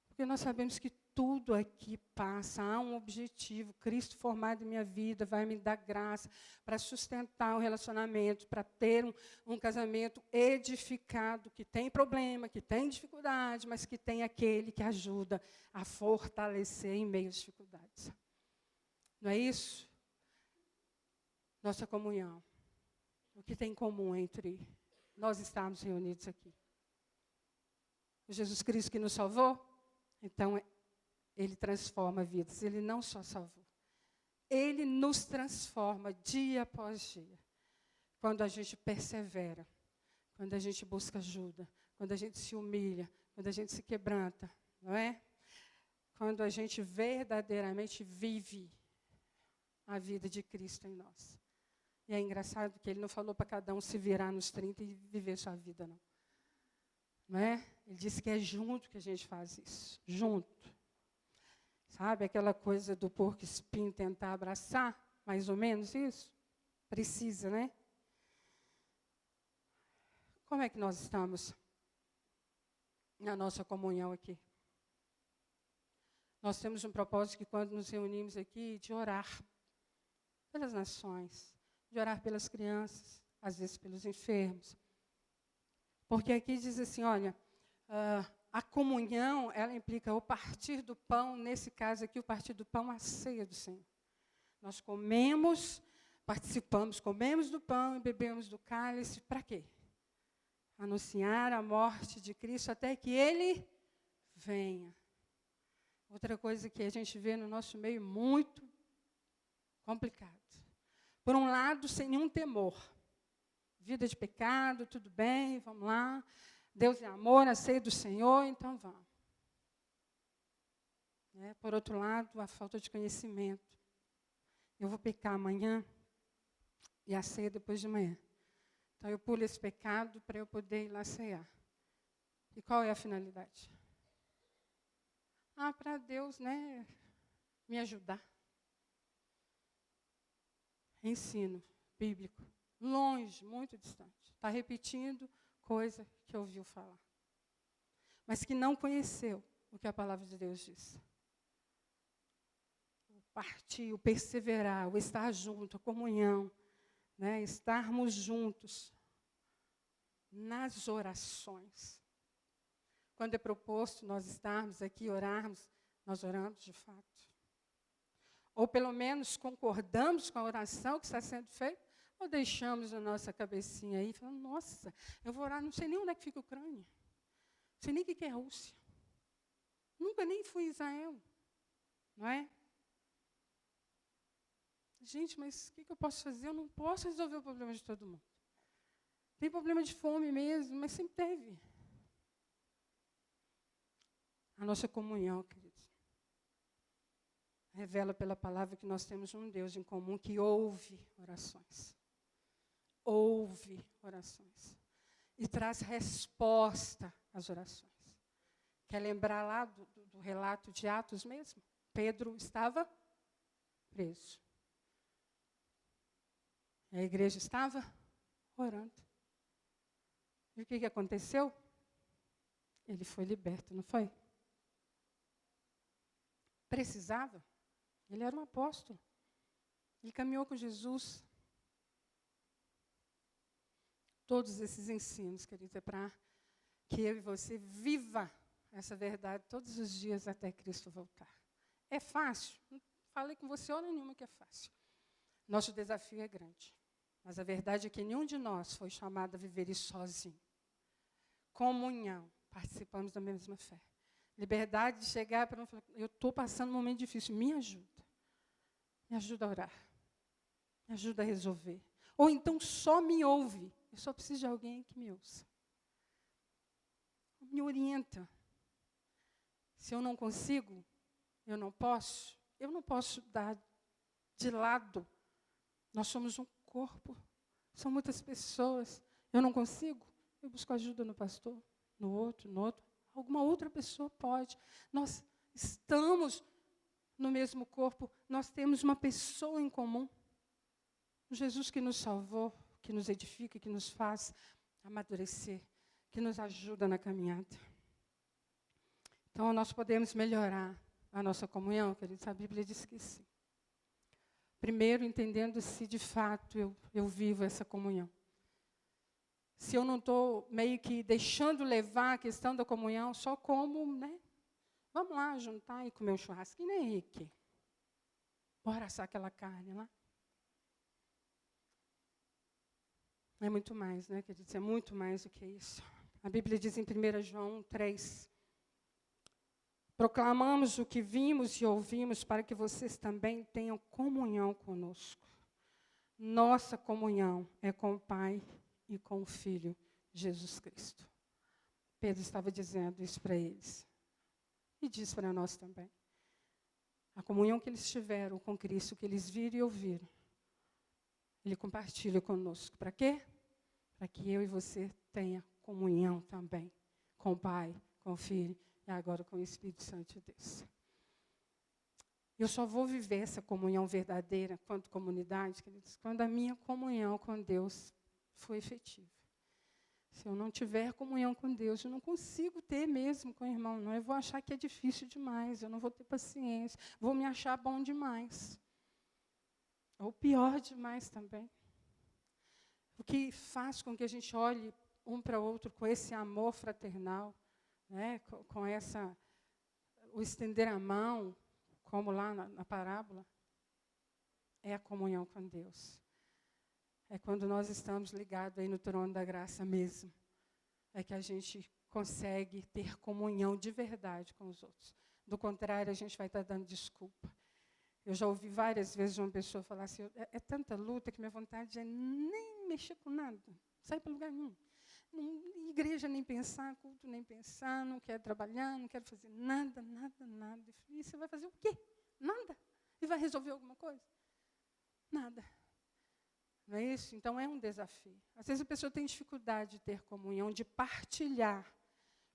Porque nós sabemos que tudo aqui passa, há um objetivo. Cristo formado em minha vida vai me dar graça para sustentar um relacionamento, para ter um casamento edificado, que tem problema, que tem dificuldade, mas que tem aquele que ajuda a fortalecer em meio às dificuldades. Não é isso? Nossa comunhão. O que tem em comum entre nós estarmos reunidos aqui? O Jesus Cristo que nos salvou? Então, Ele transforma vidas. Ele não só salvou. Ele nos transforma dia após dia. Quando a gente persevera, quando a gente busca ajuda, quando a gente se humilha, quando a gente se quebranta, não é? Quando a gente verdadeiramente vive a vida de Cristo em nós. E é engraçado que Ele não falou para cada um se virar nos 30 e viver sua vida, não. Não é? Ele disse que é junto que a gente faz isso. Junto. Sabe aquela coisa do porco-espinho tentar abraçar? Mais ou menos isso? Precisa, né? Como é que nós estamos na nossa comunhão aqui? Nós temos um propósito que quando nos reunimos aqui, de orar pelas nações, de orar pelas crianças, às vezes pelos enfermos. Porque aqui diz assim, olha, a comunhão, ela implica o partir do pão, nesse caso aqui, o partir do pão, a ceia do Senhor. Nós comemos, participamos, comemos do pão e bebemos do cálice, para quê? Anunciar a morte de Cristo até que Ele venha. Outra coisa que a gente vê no nosso meio muito complicado. Por um lado, sem nenhum temor. Vida de pecado, tudo bem, vamos lá. Deus é amor, a ceia do Senhor, então vamos. Por outro lado, a falta de conhecimento. Eu vou pecar amanhã e a ceia depois de manhã. Então, eu pulo esse pecado para eu poder ir lá cear. E qual é a finalidade? Para Deus, me ajudar. Ensino bíblico. Longe, muito distante. Está repetindo coisa que ouviu falar. Mas que não conheceu o que a palavra de Deus diz. O partir, o perseverar, o estar junto, a comunhão, estarmos juntos nas orações. Quando é proposto nós estarmos aqui, orarmos, nós oramos de fato. Ou pelo menos concordamos com a oração que está sendo feita, Ou deixamos a nossa cabecinha aí, falando, nossa, eu vou orar, não sei nem onde é que fica a Ucrânia. Não sei nem o que é Rússia. Nunca nem fui a Israel. Não é? Gente, mas o que eu posso fazer? Eu não posso resolver o problema de todo mundo. Tem problema de fome mesmo, mas sempre teve. A nossa comunhão, queridos, revela pela palavra que nós temos um Deus em comum que ouve orações. Ouve orações. E traz resposta às orações. Quer lembrar lá do relato de Atos mesmo? Pedro estava preso. A igreja estava orando. E o que aconteceu? Ele foi liberto, não foi? Precisava. Ele era um apóstolo. Ele caminhou com Jesus. Todos esses ensinos, queridos, é para que eu e você viva essa verdade todos os dias até Cristo voltar. É fácil? Não falei com você hora nenhuma que é fácil. Nosso desafio é grande. Mas a verdade é que nenhum de nós foi chamado a viver isso sozinho. Comunhão. Participamos da mesma fé. Liberdade de chegar para um falar, eu estou passando um momento difícil, me ajuda. Me ajuda a orar. Me ajuda a resolver. Ou então só me ouve. Eu só preciso de alguém que me ouça. Me orienta. Se eu não consigo, eu não posso dar de lado. Nós somos um corpo. São muitas pessoas. Eu não consigo, eu busco ajuda no pastor, no outro. Alguma outra pessoa pode. Nós estamos no mesmo corpo, nós temos uma pessoa em comum. Jesus que nos salvou, que nos edifica, que nos faz amadurecer, que nos ajuda na caminhada. Então, nós podemos melhorar a nossa comunhão, queridos, a Bíblia diz que sim. Primeiro, entendendo se de fato eu vivo essa comunhão. Se eu não estou meio que deixando levar a questão da comunhão só como, né? Vamos lá juntar e comer um churrasquinho, né, Henrique? Bora assar aquela carne lá. É muito mais, né, queridos? É muito mais do que isso. A Bíblia diz em 1 João 3, proclamamos o que vimos e ouvimos para que vocês também tenham comunhão conosco. Nossa comunhão é com o Pai e com o Filho, Jesus Cristo. Pedro estava dizendo isso para eles. E diz para nós também. A comunhão que eles tiveram com Cristo, que eles viram e ouviram, Ele compartilha conosco. Para quê? Para que eu e você tenha comunhão também com o Pai, com o Filho e agora com o Espírito Santo de Deus. Eu só vou viver essa comunhão verdadeira quanto comunidade, queridos, quando a minha comunhão com Deus for efetiva. Se eu não tiver comunhão com Deus, eu não consigo ter mesmo com o irmão, não. Eu vou achar que é difícil demais, eu não vou ter paciência, vou me achar bom demais. Ou pior demais também. O que faz com que a gente olhe um para o outro com esse amor fraternal, né, com o estender a mão, como lá na parábola, é a comunhão com Deus. É quando nós estamos ligados aí no trono da graça mesmo. É que a gente consegue ter comunhão de verdade com os outros. Do contrário, a gente vai estar dando desculpa. Eu já ouvi várias vezes uma pessoa falar assim, é tanta luta que minha vontade é nem mexer com nada, sair para lugar nenhum. Igreja nem pensar, culto nem pensar, não quero trabalhar, não quero fazer nada. E você vai fazer o quê? Nada. E vai resolver alguma coisa? Nada. Não é isso? Então, é um desafio. Às vezes a pessoa tem dificuldade de ter comunhão, de partilhar,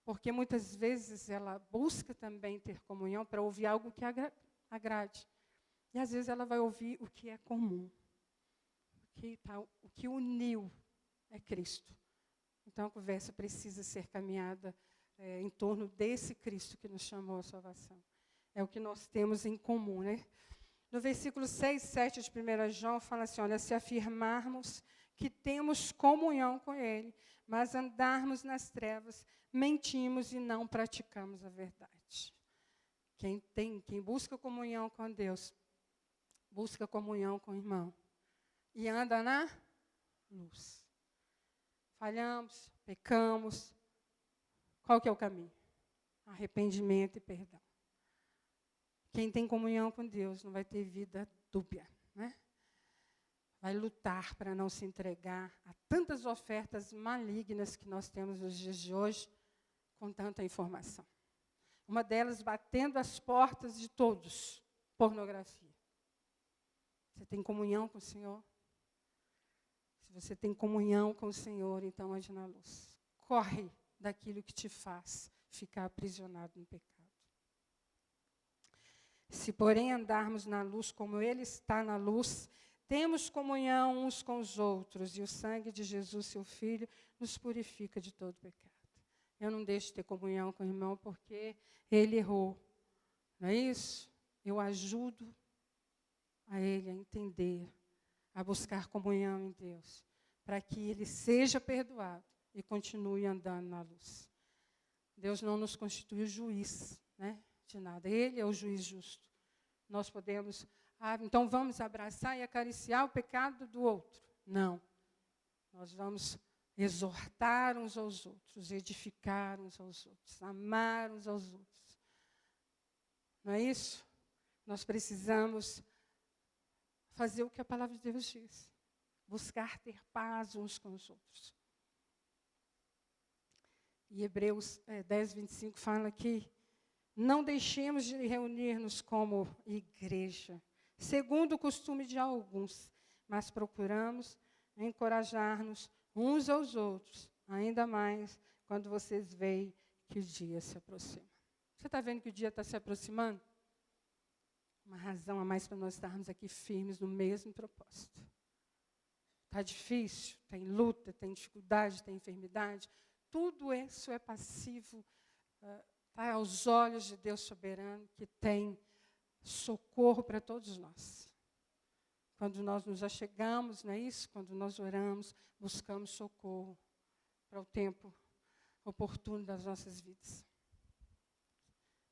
porque muitas vezes ela busca também ter comunhão para ouvir algo que agrade. E às vezes ela vai ouvir o que é comum. O que uniu é Cristo. Então, a conversa precisa ser caminhada em torno desse Cristo que nos chamou à salvação. É o que nós temos em comum, né? No versículo 6, 7 de 1 João, fala assim, olha, se afirmarmos que temos comunhão com Ele, mas andarmos nas trevas, mentimos e não praticamos a verdade. Quem busca comunhão com Deus, busca comunhão com o irmão. E anda na luz. Falhamos, pecamos. Qual que é o caminho? Arrependimento e perdão. Quem tem comunhão com Deus não vai ter vida dúbia, né? Vai lutar para não se entregar a tantas ofertas malignas que nós temos nos dias de hoje, com tanta informação. Uma delas batendo as portas de todos, pornografia. Você tem comunhão com o Senhor? Se você tem comunhão com o Senhor, então ande na luz. Corre daquilo que te faz ficar aprisionado no pecado. Se, porém, andarmos na luz como Ele está na luz, temos comunhão uns com os outros, e o sangue de Jesus, seu Filho, nos purifica de todo pecado. Eu não deixo de ter comunhão com o irmão porque ele errou. Não é isso? Eu ajudo a ele a entender, a buscar comunhão em Deus, para que ele seja perdoado e continue andando na luz. Deus não nos constitui juiz, né, de nada. Ele é o juiz justo. Nós podemos, então vamos abraçar e acariciar o pecado do outro. Não. Nós vamos exortar uns aos outros, edificar uns aos outros, amar uns aos outros. Não é isso? Nós precisamos fazer o que a palavra de Deus diz. Buscar ter paz uns com os outros. E Hebreus 10, 25 fala que não deixemos de reunir-nos como igreja, segundo o costume de alguns, mas procuramos encorajar-nos uns aos outros, ainda mais quando vocês veem que o dia se aproxima. Você está vendo que o dia está se aproximando? Uma razão a mais para nós estarmos aqui firmes no mesmo propósito. Está difícil, tem luta, tem dificuldade, tem enfermidade. Tudo isso é passivo, está aos olhos de Deus soberano, que tem socorro para todos nós. Quando nós nos achegamos, não é isso? Quando nós oramos, buscamos socorro para o tempo oportuno das nossas vidas.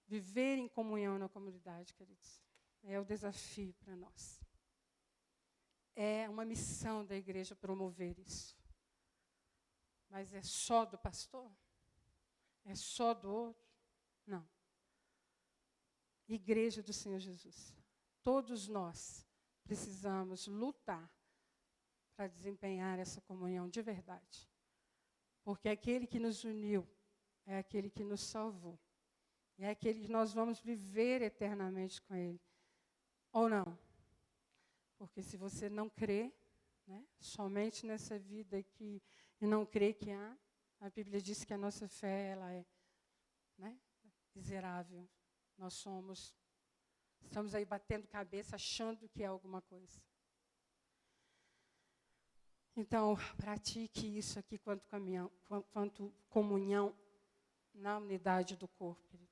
Viver em comunhão na comunidade, queridos, é o desafio para nós. É uma missão da igreja promover isso. Mas é só do pastor? É só do outro? Não. Igreja do Senhor Jesus. Todos nós precisamos lutar para desempenhar essa comunhão de verdade. Porque aquele que nos uniu é aquele que nos salvou. É aquele que nós vamos viver eternamente com Ele. Ou não? Porque se você não crê, né, somente nessa vida aqui, e não crê que há, a Bíblia diz que a nossa fé ela é, né, miserável. Nós estamos aí batendo cabeça, achando que é alguma coisa. Então, pratique isso aqui quanto comunhão na unidade do corpo, queridos.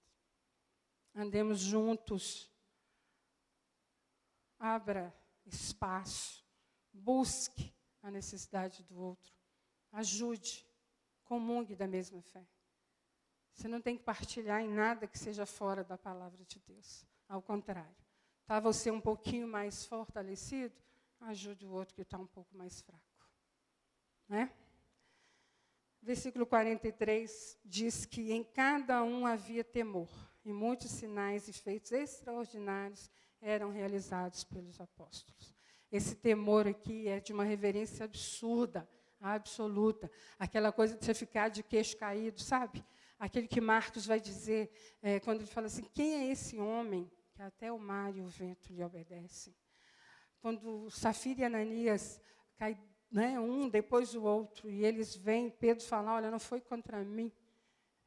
Andemos juntos. Abra espaço. Busque a necessidade do outro. Ajude. Comungue da mesma fé. Você não tem que partilhar em nada que seja fora da palavra de Deus. Ao contrário. Está você um pouquinho mais fortalecido? Ajude o outro que está um pouco mais fraco. Né? Versículo 43 diz que em cada um havia temor, e muitos sinais e feitos extraordinários eram realizados pelos apóstolos. Esse temor aqui é de uma reverência absurda, absoluta. Aquela coisa de você ficar de queixo caído, sabe? Aquele que Marcos vai dizer, quando ele fala assim, quem é esse homem que até o mar e o vento lhe obedecem? Quando Safira e Ananias caem, né, um depois do outro, e eles vêm, Pedro fala, olha, não foi contra mim,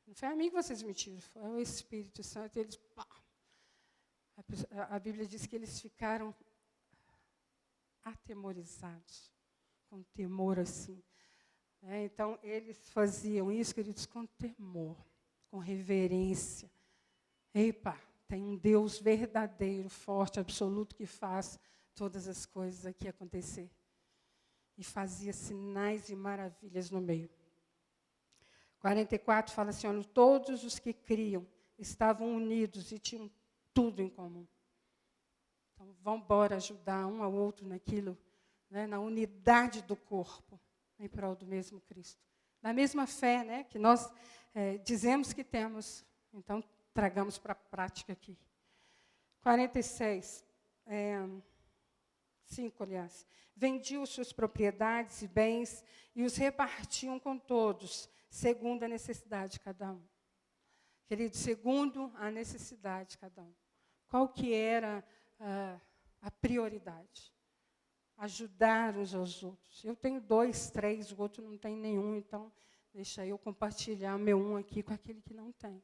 não foi a mim que vocês mentiram, foi o Espírito Santo, e eles, pá. A Bíblia diz que eles ficaram atemorizados, com temor assim. Então, eles faziam isso, queridos, com temor, com reverência. Epa, tem um Deus verdadeiro, forte, absoluto, que faz todas as coisas aqui acontecer. E fazia sinais e maravilhas no meio. 44 fala assim, olha, todos os que criam estavam unidos e tinham tudo em comum. Então, vamos embora ajudar um ao outro naquilo, né, na unidade do corpo. em prol do mesmo Cristo. Da mesma fé, né, que nós dizemos que temos. Então, tragamos para a prática aqui. 46, 5, aliás. Vendiam suas propriedades e bens e os repartiam com todos, segundo a necessidade de cada um. Querido, segundo a necessidade de cada um. Qual que era a prioridade? Ajudar uns aos outros. Eu tenho 2, 3, o outro não tem nenhum, então deixa eu compartilhar meu um aqui com aquele que não tem.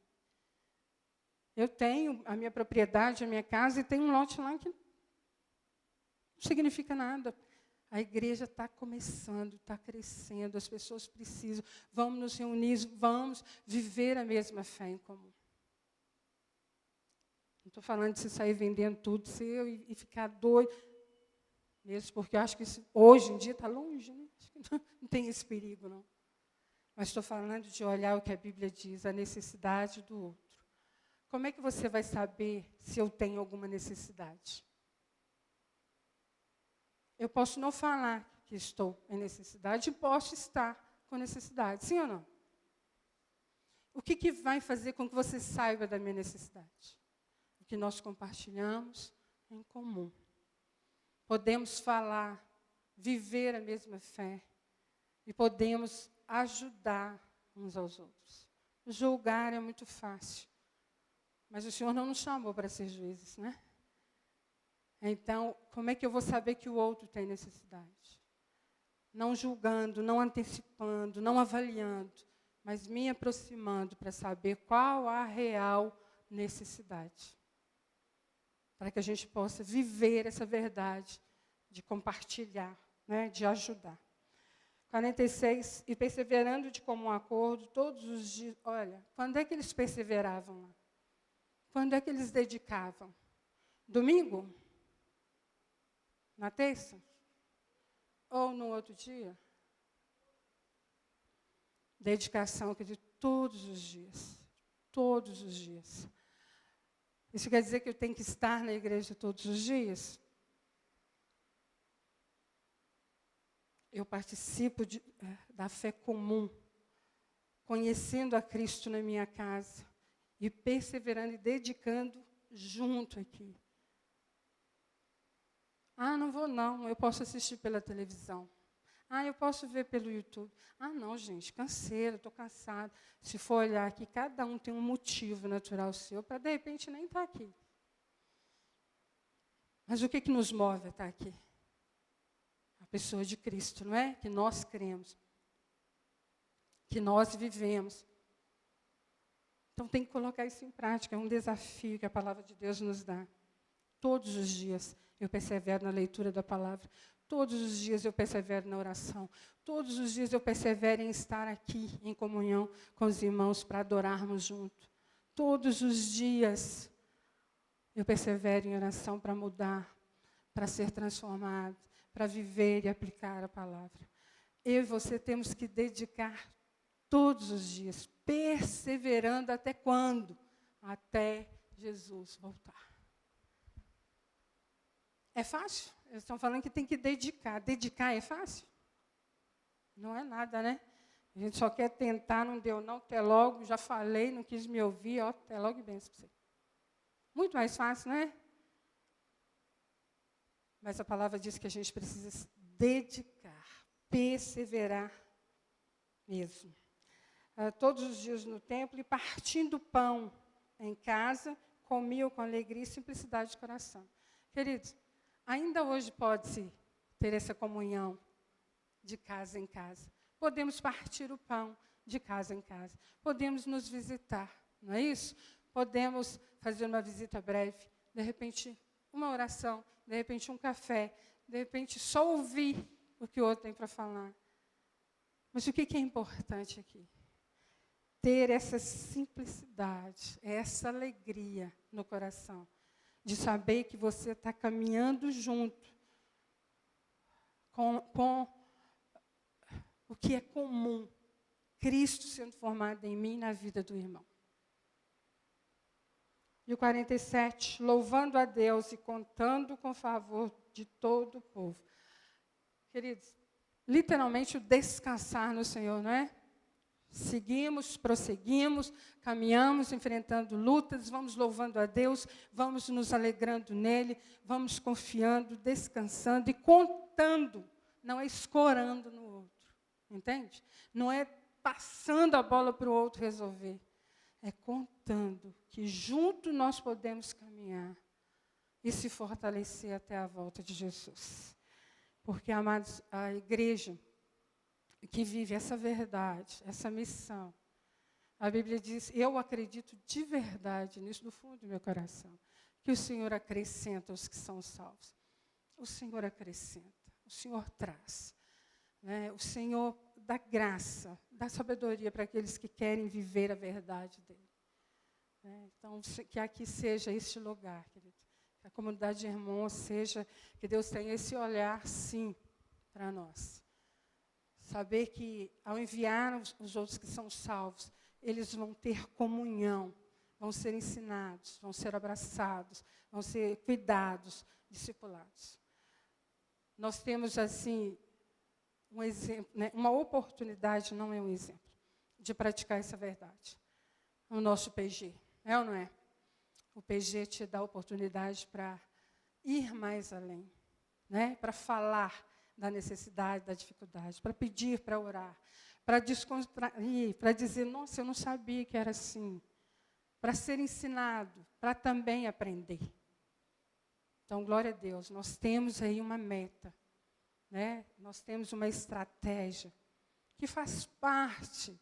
Eu tenho a minha propriedade, a minha casa, e tem um lote lá que não significa nada. A igreja está começando, está crescendo, as pessoas precisam. Vamos nos reunir, vamos viver a mesma fé em comum. Não estou falando de você sair vendendo tudo seu e ficar doido. Mesmo porque eu acho que isso, hoje em dia está longe, né? Acho que não tem esse perigo, não. Mas estou falando de olhar o que a Bíblia diz, a necessidade do outro. Como é que você vai saber se eu tenho alguma necessidade? Eu posso não falar que estou em necessidade e posso estar com necessidade, sim ou não? O que vai fazer com que você saiba da minha necessidade? O que nós compartilhamos em comum. Podemos falar, viver a mesma fé e podemos ajudar uns aos outros. Julgar é muito fácil, mas o Senhor não nos chamou para ser juízes, né? Então, como é que eu vou saber que o outro tem necessidade? Não julgando, não antecipando, não avaliando, mas me aproximando para saber qual a real necessidade. Para que a gente possa viver essa verdade de compartilhar, né, de ajudar. 46, e perseverando de comum acordo todos os dias. Olha, quando é que eles perseveravam lá? Quando é que eles dedicavam? Domingo? Na terça? Ou no outro dia? Dedicação que de todos os dias. Todos os dias. Isso quer dizer que eu tenho que estar na igreja todos os dias? Eu participo da fé comum, conhecendo a Cristo na minha casa e perseverando e dedicando junto aqui. Ah, não vou não, eu posso assistir pela televisão. Ah, eu posso ver pelo YouTube. Ah, não, gente, canseira, estou cansada. Se for olhar aqui, cada um tem um motivo natural seu para, de repente, nem estar aqui. Mas o que nos move a estar aqui? A pessoa de Cristo, não é? Que nós cremos. Que nós vivemos. Então, tem que colocar isso em prática. É um desafio que a palavra de Deus nos dá. Todos os dias eu persevero na leitura da palavra. Todos os dias eu persevero na oração. Todos os dias eu persevero em estar aqui em comunhão com os irmãos para adorarmos junto. Todos os dias eu persevero em oração para mudar, para ser transformado, para viver e aplicar a palavra. Eu e você temos que dedicar todos os dias, perseverando até quando? Até Jesus voltar. É fácil? Eles estão falando que tem que dedicar. Dedicar é fácil? Não é nada, né? A gente só quer tentar, não deu não, até logo, já falei, não quis me ouvir, ó, até logo e benção para você. Muito mais fácil, não é? Mas a palavra diz que a gente precisa se dedicar, perseverar mesmo. Todos os dias no templo e partindo pão em casa, comiam com alegria e simplicidade de coração. Queridos, ainda hoje pode-se ter essa comunhão de casa em casa. Podemos partir o pão de casa em casa. Podemos nos visitar, não é isso? Podemos fazer uma visita breve, de repente uma oração, de repente um café, de repente só ouvir o que o outro tem para falar. Mas o que é importante aqui? Ter essa simplicidade, essa alegria no coração, de saber que você está caminhando junto com o que é comum, Cristo sendo formado em mim e na vida do irmão. E o 47, louvando a Deus e contando com o favor de todo o povo. Queridos, literalmente o descansar no Senhor, não é? Seguimos, prosseguimos, caminhamos, enfrentando lutas, vamos louvando a Deus, vamos nos alegrando nele, vamos confiando, descansando e contando, não é escorando no outro, entende? Não é passando a bola para o outro resolver, é contando que junto nós podemos caminhar e se fortalecer até a volta de Jesus. Porque, amados, a igreja que vive essa verdade, essa missão, a Bíblia diz, eu acredito de verdade nisso, do fundo do meu coração, que o Senhor acrescenta os que são salvos. O Senhor acrescenta, o Senhor traz. Né? O Senhor dá graça, dá sabedoria para aqueles que querem viver a verdade dele. Né? Então, que aqui seja este lugar, querido. Que a comunidade de irmãos seja, que Deus tenha esse olhar, sim, para nós. Saber que, ao enviar os outros que são salvos, eles vão ter comunhão, vão ser ensinados, vão ser abraçados, vão ser cuidados, discipulados. Nós temos, assim, um exemplo, né, uma oportunidade, não é um exemplo, de praticar essa verdade. O nosso PG, é ou não é? O PG te dá a oportunidade para ir mais além, né? Para falar da necessidade, da dificuldade, para pedir, para orar, para descontrair, para dizer, nossa, eu não sabia que era assim, para ser ensinado, para também aprender. Então, glória a Deus, nós temos aí uma meta, né? Nós temos uma estratégia que faz parte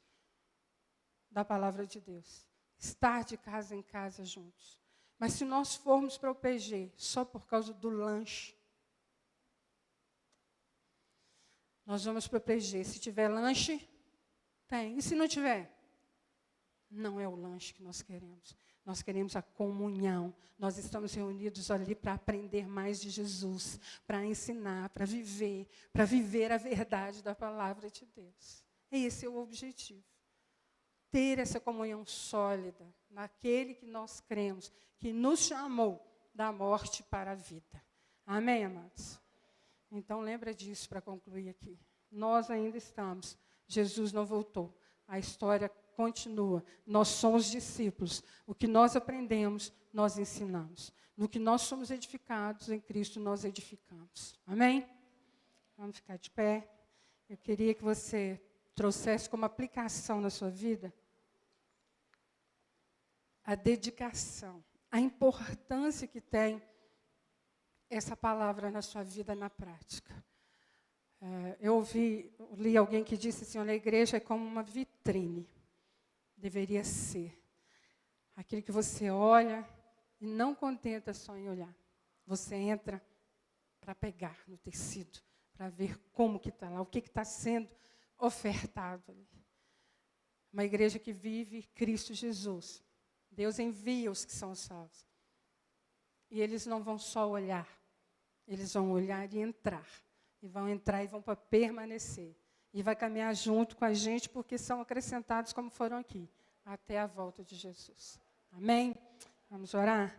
da palavra de Deus, estar de casa em casa juntos. Mas se nós formos para o PG só por causa do lanche, nós vamos para o PG. Se tiver lanche, tem. E se não tiver? Não é o lanche que nós queremos. Nós queremos a comunhão. Nós estamos reunidos ali para aprender mais de Jesus, para ensinar, para viver a verdade da palavra de Deus. Esse é o objetivo. Ter essa comunhão sólida naquele que nós cremos, que nos chamou da morte para a vida. Amém, amados? Então, lembra disso para concluir aqui. Nós ainda estamos. Jesus não voltou. A história continua. Nós somos discípulos. O que nós aprendemos, nós ensinamos. No que nós somos edificados em Cristo, nós edificamos. Amém? Vamos ficar de pé. Eu queria que você trouxesse como aplicação na sua vida a dedicação, a importância que tem essa palavra na sua vida na prática. Eu li alguém que disse assim, olha, a igreja é como uma vitrine. Deveria ser. Aquilo que você olha e não contenta só em olhar. Você entra para pegar no tecido, para ver como que está lá, o que está sendo ofertado ali. Uma igreja que vive Cristo Jesus. Deus envia os que são salvos. E eles não vão só olhar. Eles vão olhar e entrar. E vão entrar e vão para permanecer. E vai caminhar junto com a gente, porque são acrescentados como foram aqui, até a volta de Jesus. Amém? Vamos orar?